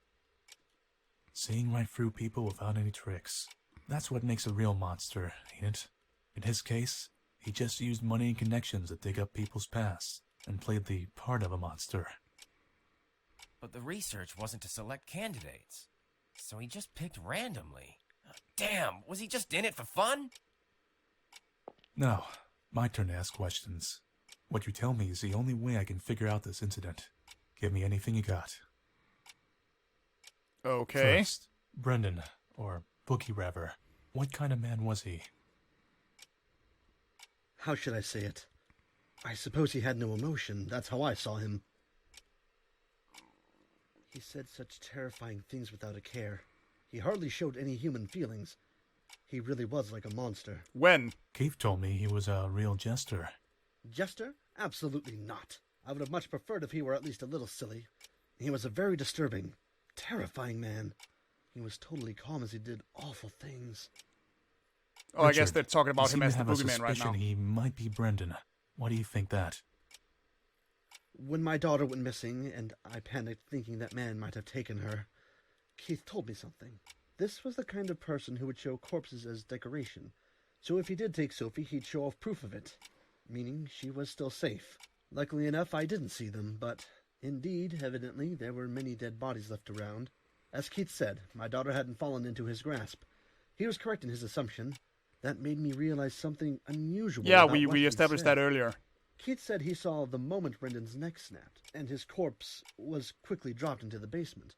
Seeing right through people without any tricks. That's what makes a real monster, ain't it? In his case, he just used money and connections to dig up people's pasts and played the part of a monster. But the research wasn't to select candidates. So he just picked randomly. Damn, was he just in it for fun? Now, my turn to ask questions. What you tell me is the only way I can figure out this incident. Give me anything you got. Okay. First, Brendan, or Boogie rather. What kind of man was he? How should I say it? I suppose he had no emotion. That's how I saw him. He said such terrifying things without a care. He hardly showed any human feelings. He really was like a monster. When? Keith told me he was a real jester. Jester? Absolutely not. I would have much preferred if he were at least a little silly. He was a very disturbing, terrifying man. He was totally calm as he did awful things. Oh, I guess they're talking about him you as seem the to have a Boogie Man right now. suspicion he might be Brendan. Why do you think that? When my daughter went missing, and I panicked thinking that man might have taken her, Keith told me something. This was the kind of person who would show corpses as decoration. So if he did take Sophie, he'd show off proof of it, meaning she was still safe. Luckily enough, I didn't see them, but indeed, evidently, there were many dead bodies left around. As Keith said, my daughter hadn't fallen into his grasp. He was correct in his assumption. That made me realize something unusual. Yeah, about what we he established said. that earlier. Keith said he saw the moment Brendan's neck snapped, and his corpse was quickly dropped into the basement.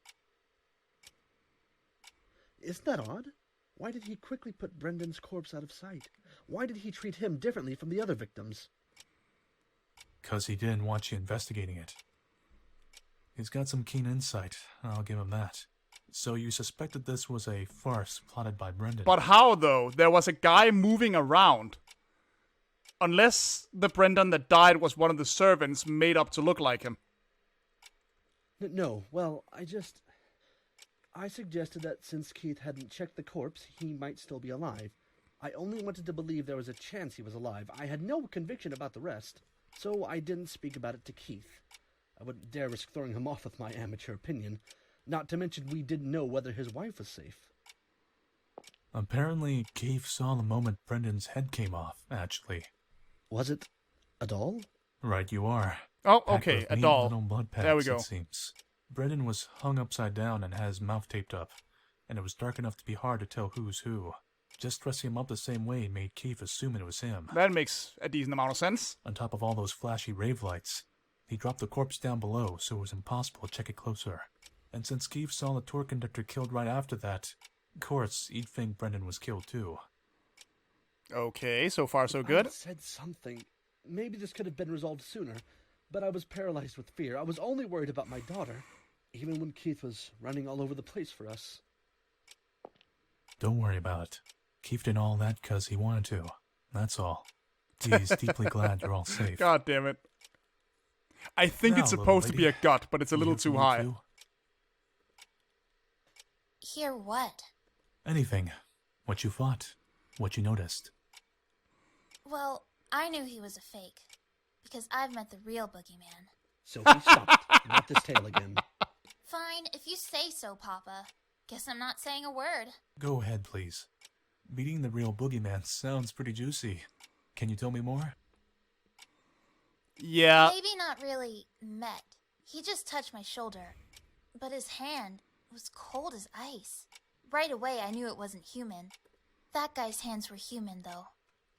Isn't that odd? Why did he quickly put Brendan's corpse out of sight? Why did he treat him differently from the other victims? 'Cause he didn't want you investigating it. He's got some keen insight, I'll give him that. So you suspected this was a farce plotted by Brendan. But how, though? There was a guy moving around. Unless the Brendan that died was one of the servants made up to look like him. No, well, I suggested that since Keith hadn't checked the corpse, he might still be alive. I only wanted to believe there was a chance he was alive. I had no conviction about the rest, so I didn't speak about it to Keith. I wouldn't dare risk throwing him off with my amateur opinion. Not to mention we didn't know whether his wife was safe. Apparently, Keith saw the moment Brendan's head came off, actually. Was it a doll? Right you are. Oh, Packed okay, with a neat doll. little blood There we packs, go. It seems. Brendan was hung upside down and had his mouth taped up, and it was dark enough to be hard to tell who's who. Just dressing him up the same way made Keith assume it was him. That makes a decent amount of sense. On top of all those flashy rave lights, he dropped the corpse down below, so it was impossible to check it closer. And since Keith saw the tour conductor killed right after that, of course, he'd think Brendan was killed too. Okay, so far so good. I said something. Maybe this could have been resolved sooner, but I was paralyzed with fear. I was only worried about my daughter, even when Keith was running all over the place for us. Don't worry about it. Keith did all that because he wanted to. That's all. He's deeply glad you're all safe. God damn it. I think Now, it's supposed to little be a lady, gut, but it's a little you too from high. too? Hear what? Anything. What you thought. What you noticed. Well, I knew he was a fake. Because I've met the real Boogie Man. Sophie, stop. Not this tale again. Fine, if you say so, Papa. Guess I'm not saying a word. Go ahead, please. Meeting the real boogeyman sounds pretty juicy. Can you tell me more? Yeah. Maybe not really met. He just touched my shoulder. But his hand was cold as ice. Right away, I knew it wasn't human. That guy's hands were human, though.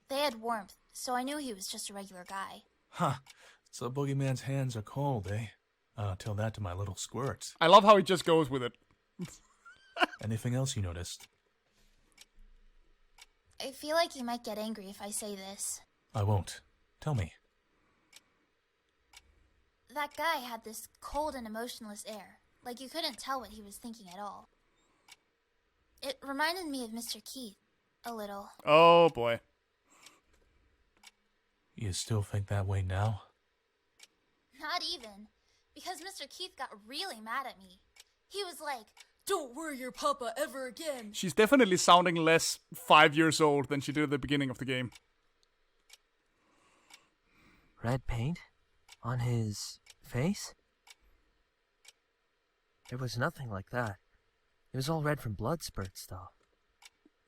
They had warmth, so I knew he was just a regular guy. Huh. So boogeyman's hands are cold, eh? Tell that to my little squirt. I love how he just goes with it. Anything else you noticed? I feel like you might get angry if I say this. I won't. Tell me. That guy had this cold and emotionless air, like you couldn't tell what he was thinking at all. It reminded me of Mr. Keith, a little. Oh boy. You still think that way now? Not even, because Mr. Keith got really mad at me. He was like, "Don't worry your papa ever again." She's definitely sounding less 5 years old than she did at the beginning of the game. Red paint? On his face? There was nothing like that. It was all red from blood spurts, though.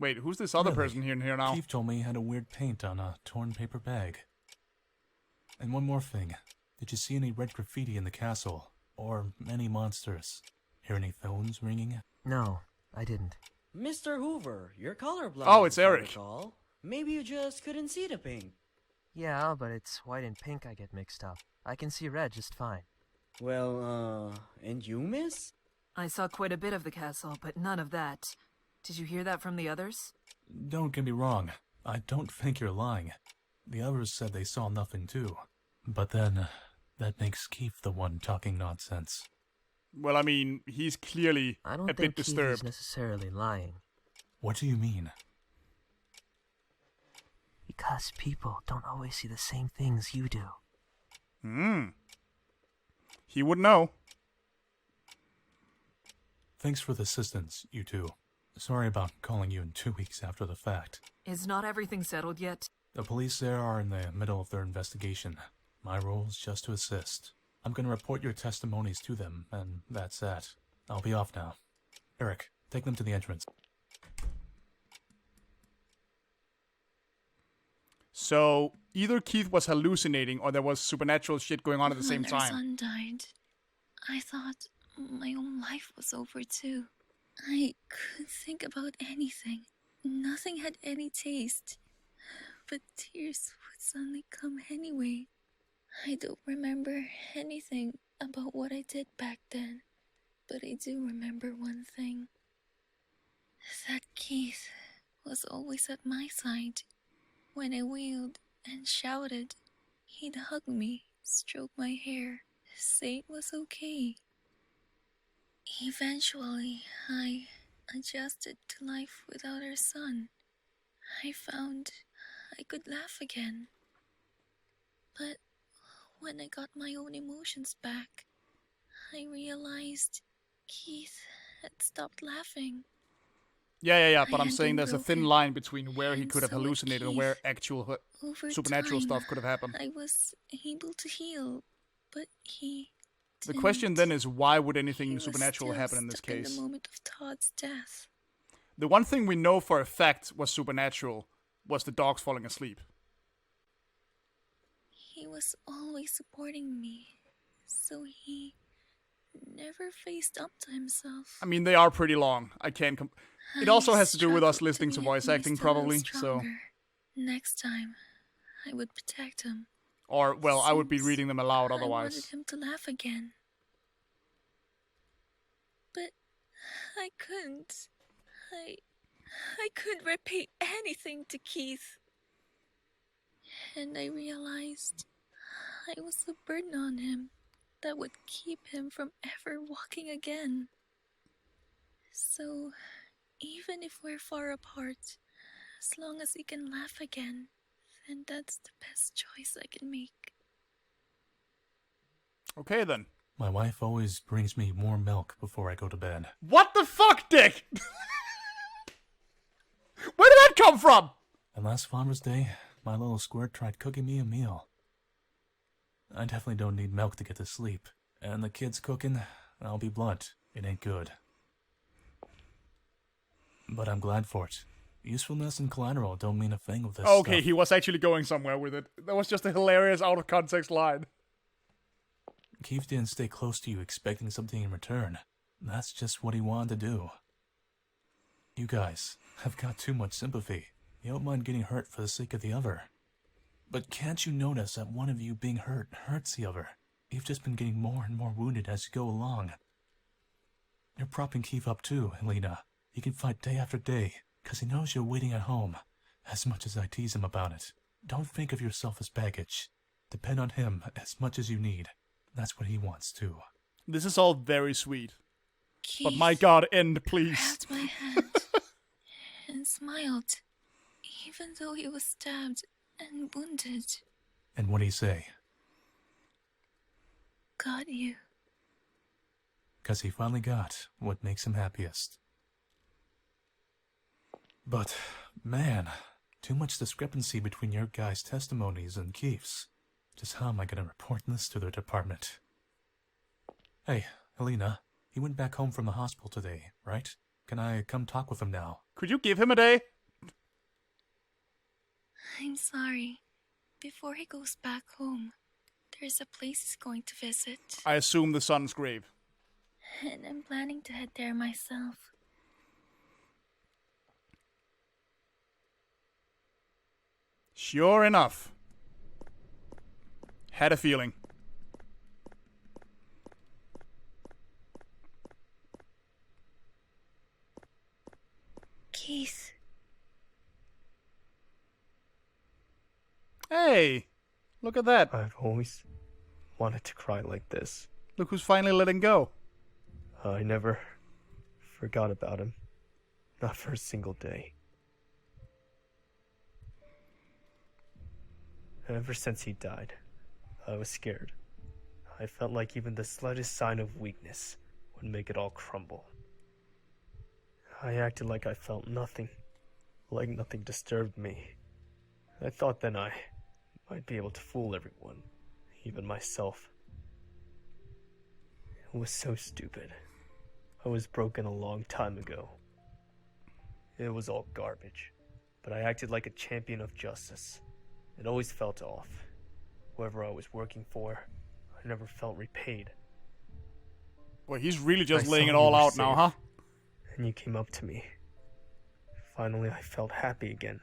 Wait, who's this other Really? person here now? Keith told me he had a weird paint on a torn paper bag. And one more thing. Did you see any red graffiti in the castle? Or any monsters? Hear any phones ringing? No, I didn't. Mr. Hoover, you're colorblind. Oh, it's if I Eric. recall. Maybe you just couldn't see the paint. Yeah, but it's white and pink I get mixed up. I can see red just fine. Well, and you, miss? I saw quite a bit of the castle, but none of that. Did you hear that from the others? Don't get me wrong. I don't think you're lying. The others said they saw nothing too. But then, that makes Keith the one talking nonsense. Well, I mean, he's clearly I a don't bit think Keith is disturbed. necessarily lying. What do you mean? Because people don't always see the same things you do. He would know. Thanks for the assistance, you two. Sorry about calling you in 2 weeks after the fact. Is not everything settled yet? The police there are in the middle of their investigation. My role is just to assist. I'm going to report your testimonies to them, and that's that. I'll be off now. Eric, take them to the entrance. So, either Keith was hallucinating or there was supernatural shit going on at the same When our time. son died, I thought my own life was over too. I couldn't think about anything. Nothing had any taste. But tears would suddenly come anyway. I don't remember anything about what I did back then. But I do remember one thing. That Keith was always at my side. When I wailed and shouted, he'd hug me, stroke my hair, say it was okay. Eventually, I adjusted to life without our son. I found I could laugh again. But when I got my own emotions back, I realized Keith had stopped laughing. Yeah, but I I'm had saying been there's a thin broken, line between where he and could have so had hallucinated and Keith. where actual Over supernatural time, stuff could have happened. I was able to heal, but he The didn't. question then is, why would He anything was supernatural still happen in this stuck in case? the moment of Todd's death. The one thing we know for a fact was supernatural was the dogs falling asleep. He was always supporting me, so he never faced up to himself. I mean, they are pretty long. I can't It also I has to do with us struggled listening to make voice him acting, just a little probably, so... stronger. Next time, I would protect him. Or, well, I would be Since reading them aloud I wanted otherwise. him to laugh again. But I couldn't. I couldn't repay anything to Keith. And I realized I was a burden on him that would keep him from ever walking again. So, even if we're far apart, as long as he can laugh again, then that's the best choice I can make. Okay, then. My wife always brings me warm milk before I go to bed. What the fuck, Dick? Where did that come from? And last Father's Day, my little squirt tried cooking me a meal. I definitely don't need milk to get to sleep. And the kids cooking, I'll be blunt, it ain't good. But I'm glad for it. Usefulness and collateral don't mean a thing with this Okay, stuff. he was actually going somewhere with it. That was just a hilarious out-of-context line. Keith didn't stay close to you expecting something in return. That's just what he wanted to do. You guys have got too much sympathy. You don't mind getting hurt for the sake of the other. But can't you notice that one of you being hurt hurts the other? You've just been getting more and more wounded as you go along. You're propping Keith up too, Helena. He can fight day after day, because he knows you're waiting at home, as much as I tease him about it. Don't think of yourself as baggage. Depend on him as much as you need. That's what he wants too. This is all very sweet. Keith But my god, end, please. grabbed my hand and smiled, even though he was stabbed and wounded. And what'd he say? Got you. Because he finally got what makes him happiest. But, man, too much discrepancy between your guys' testimonies and Keith's. Just how am I going to report this to their department? Hey, Helena, he went back home from the hospital today, right? Can I come talk with him now? Could you give him a day? I'm sorry. Before he goes back home, there's a place he's going to visit. I assume the son's grave. And I'm planning to head there myself. Sure enough. Had a feeling. Keith. Hey, look at that. I've always wanted to cry like this. Look who's finally letting go. I never forgot about him. Not for a single day. Ever since he died, I was scared. I felt like even the slightest sign of weakness would make it all crumble. I acted like I felt nothing, like nothing disturbed me. I thought then I might be able to fool everyone, even myself. It was so stupid. I was broken a long time ago. It was all garbage, but I acted like a champion of justice. It always felt off. Whoever I was working for, I never felt repaid. Boy, he's really just I laying saw it you all were out now, safe, huh? And you came up to me. Finally, I felt happy again.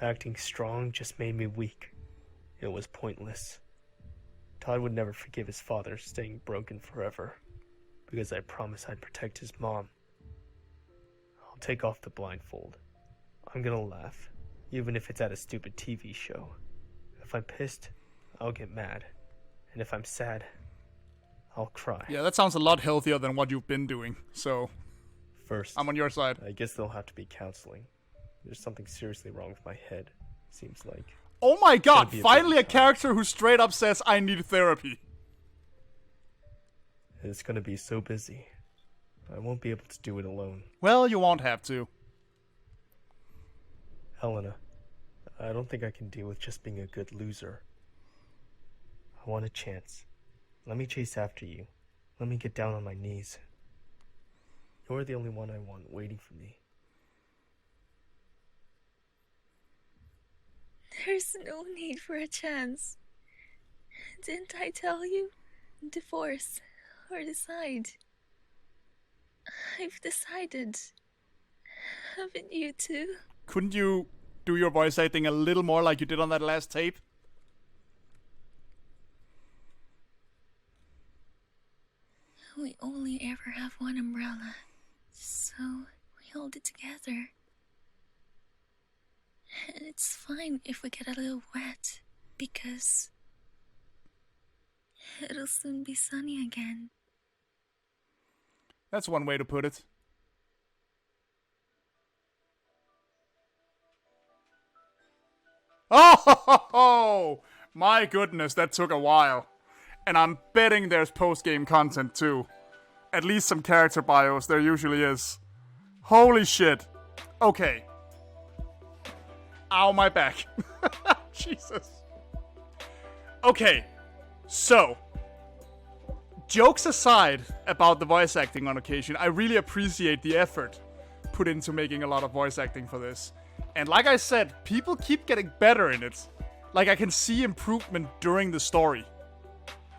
Acting strong just made me weak. It was pointless. Todd would never forgive his father staying broken forever, because I promised I'd protect his mom. I'll take off the blindfold. I'm gonna laugh, even if it's at a stupid TV show. If I'm pissed, I'll get mad. And if I'm sad, I'll cry. Yeah, that sounds a lot healthier than what you've been doing, so... First, I'm on your side. I guess there'll have to be counseling. There's something seriously wrong with my head, seems like. Oh my god, Be a finally a bit of character who straight up says, I need therapy. It's gonna be so busy. I won't be able to do it alone. Well, you won't have to. Helena, I don't think I can deal with just being a good loser. I want a chance. Let me chase after you. Let me get down on my knees. You're the only one I want waiting for me. There's no need for a chance. Didn't I tell you? Divorce or decide. I've decided. Haven't you too? Couldn't you do your voice acting a little more like you did on that last tape? We only ever have one umbrella, so we hold it together. And it's fine if we get a little wet, because it'll soon be sunny again. That's one way to put it. Oh, my goodness, that took a while. And I'm betting there's post-game content too. At least some character bios, there usually is. Holy shit. Okay. Ow, my back. Jesus. Okay, so, jokes aside about the voice acting on occasion, I really appreciate the effort put into making a lot of voice acting for this. And like I said, people keep getting better in it. Like, I can see improvement during the story.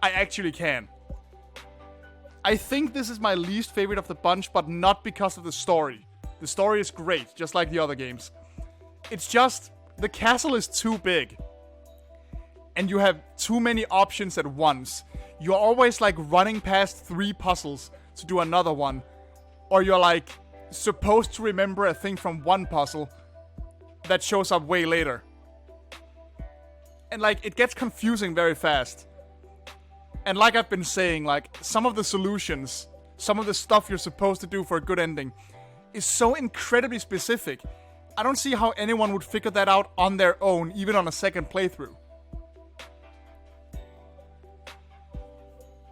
I actually can. I think this is my least favorite of the bunch, but not because of the story. The story is great, just like the other games. It's just, the castle is too big. And you have too many options at once. You're always like running past 3 puzzles to do another one. Or you're like supposed to remember a thing from one puzzle that shows up way later. And like, it gets confusing very fast. And like I've been saying, like, some of the solutions, some of the stuff you're supposed to do for a good ending is so incredibly specific. I don't see how anyone would figure that out on their own, even on a second playthrough.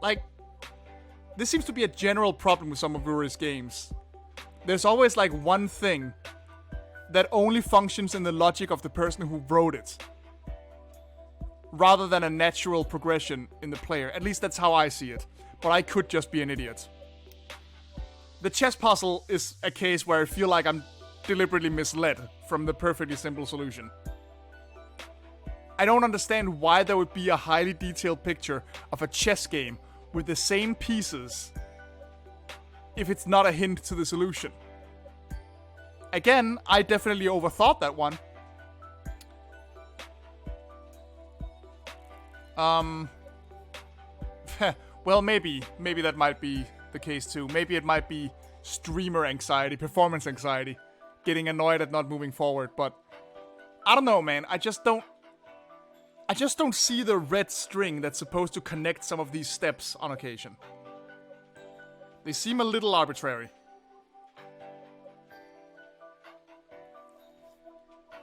Like, this seems to be a general problem with some of Uri's games. There's always like one thing that only functions in the logic of the person who wrote it, rather than a natural progression in the player. At least that's how I see it. But I could just be an idiot. The chess puzzle is a case where I feel like I'm deliberately misled from the perfectly simple solution. I don't understand why there would be a highly detailed picture of a chess game with the same pieces if it's not a hint to the solution. Again, I definitely overthought that one. Well, maybe that might be the case too. Maybe it might be streamer anxiety, performance anxiety, getting annoyed at not moving forward, but I don't know, man. I just don't see the red string that's supposed to connect some of these steps on occasion. They seem a little arbitrary.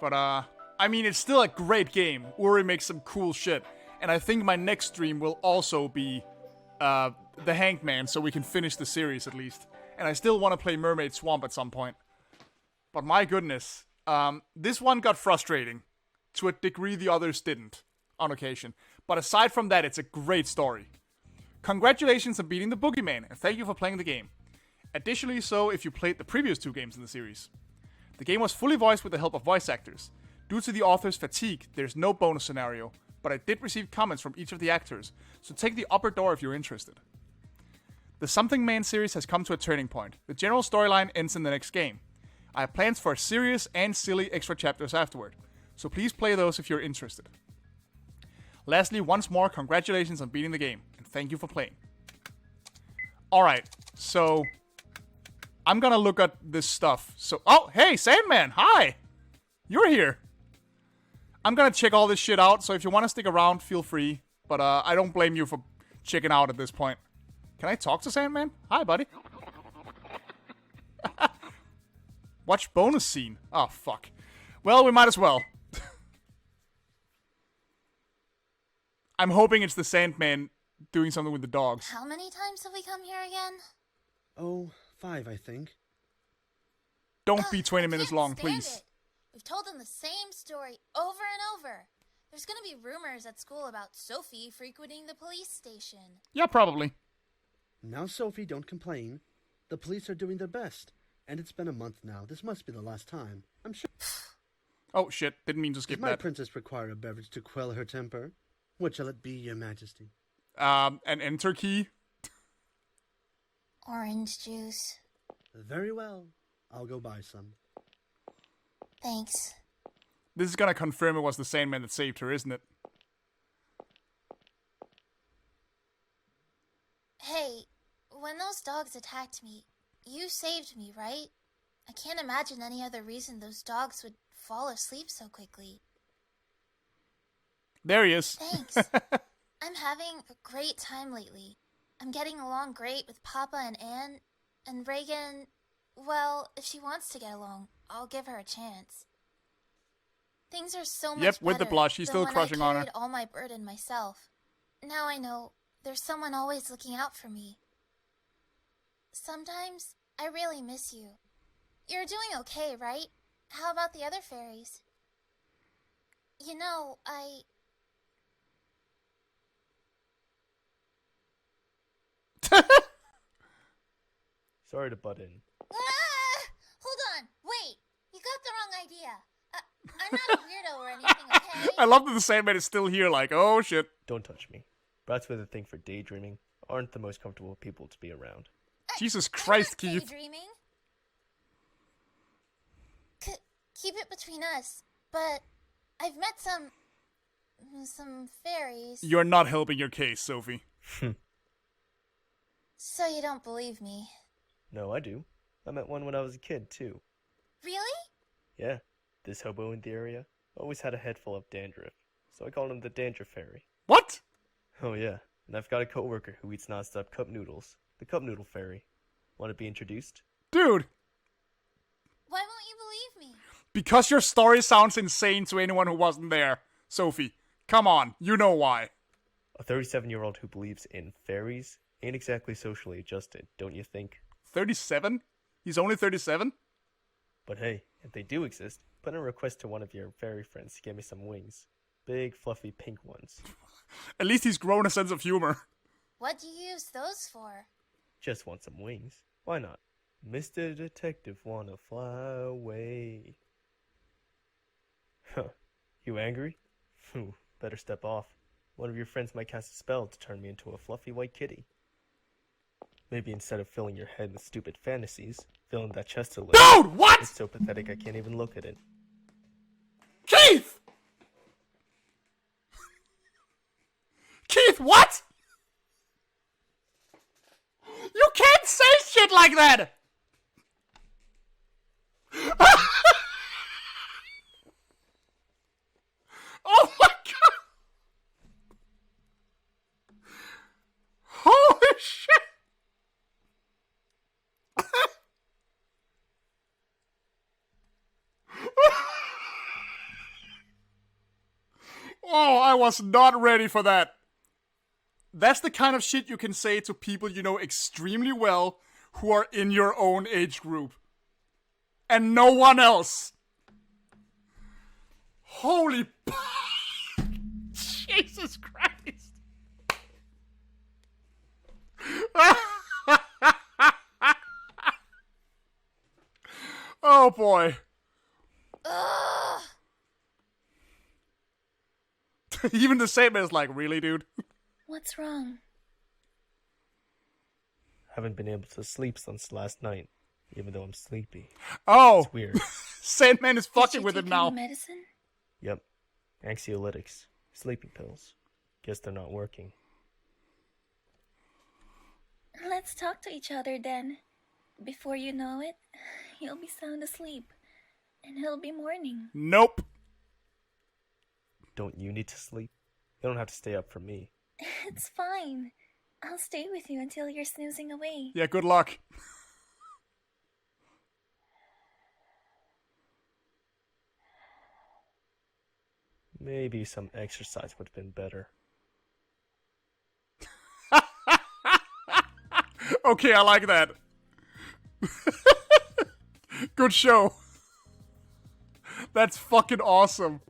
But, I mean, it's still a great game. Uri makes some cool shit. And I think my next stream will also be the Hanged Man, so we can finish the series at least. And I still want to play Mermaid Swamp at some point. But my goodness, this one got frustrating. To a degree the others didn't, on occasion. But aside from that, it's a great story. Congratulations on beating the Boogie Man, and thank you for playing the game. Additionally, so if you played the previous 2 games in the series. The game was fully voiced with the help of voice actors. Due to the author's fatigue, there's no bonus scenario, but I did receive comments from each of the actors, so take the upper door if you're interested. The Something Man series has come to a turning point. The general storyline ends in the next game. I have plans for serious and silly extra chapters afterward, so please play those if you're interested. Lastly, once more, congratulations on beating the game, and thank you for playing. Alright, so I'm gonna look at this stuff. So, oh, hey, Sandman, hi! You're here. I'm gonna check all this shit out, so if you want to stick around, feel free. But I don't blame you for checking out at this point. Can I talk to Sandman? Hi, buddy. Watch bonus scene. Oh, fuck. Well, we might as well. I'm hoping it's the Sandman doing something with the dogs. How many times have we come here again? Oh, 5, I think. Don't be 20 minutes long, please. It. We've told them the same story over and over. There's gonna be rumors at school about Sophie frequenting the police station. Yeah, probably. Now, Sophie, don't complain. The police are doing their best. And it's been a month now. This must be the last time. I'm sure. Oh, shit. Didn't mean to skip Does my that. princess require a beverage to quell her temper? What shall it be, your majesty? An enter key? Orange juice. Very well. I'll go buy some. Thanks. This is gonna confirm it was the Sandman that saved her, isn't it? Hey, when those dogs attacked me, you saved me, right? I can't imagine any other reason those dogs would fall asleep so quickly. There he is. Thanks. I'm having a great time lately. I'm getting along great with Papa and Anne, and Reagan, well, if she wants to get along, I'll give her a chance. Things are so much Yep, with the better blush, he's than still when crushing I on her. carried all my burden myself. Now I know there's someone always looking out for me. Sometimes I really miss you. You're doing okay, right? How about the other fairies? You know, Sorry to butt in. Hold on, wait. You got the wrong idea. I'm not a weirdo or anything, okay? I love that the Sandman is still here, like, oh shit. Don't touch me. Brats with a thing for daydreaming aren't the most comfortable people to be around. Jesus Christ, I'm not Keith. daydreaming. Keep it between us, but I've met some fairies. You're not helping your case, Sophie. So you don't believe me? No, I do. I met one when I was a kid, too. Really? Yeah, this hobo in the area always had a head full of dandruff, so I called him the Dandruff Fairy. What? Oh yeah, and I've got a coworker who eats non-stop cup noodles, the Cup Noodle Fairy. Want to be introduced? Dude, Why won't you believe me? because your story sounds insane to anyone who wasn't there. Sophie, come on, you know why. A 37-year-old who believes in fairies ain't exactly socially adjusted, don't you think? 37? He's only 37? But hey, if they do exist, put in a request to one of your fairy friends to get me some wings. Big, fluffy, pink ones. At least he's grown a sense of humor. What do you use those for? Just want some wings. Why not? Mr. Detective wanna fly away. Huh. You angry? Phew, better step off. One of your friends might cast a spell to turn me into a fluffy white kitty. Maybe instead of filling your head with stupid fantasies, fill in that chest a little. Dude, what? It's so pathetic I can't even look at it. Keith! Keith, what? You can't say shit like that! Oh my god! Holy shit! Oh, I was not ready for that. That's the kind of shit you can say to people you know extremely well who are in your own age group. And no one else. Holy Jesus Christ. Oh boy. Ugh. Even the same is like, really, dude? What's wrong? Haven't been able to sleep since last night, even though I'm sleepy. Oh! It's weird. Sandman is fucking Did you with it take now. any medicine? Yep. Anxiolytics. Sleeping pills. Guess they're not working. Let's talk to each other then. Before you know it, you'll be sound asleep. And it'll be morning. Nope. Don't you need to sleep? You don't have to stay up for me. It's fine. I'll stay with you until you're snoozing away. Yeah, good luck. Maybe some exercise would have been better. Okay, I like that. Good show. That's fucking awesome.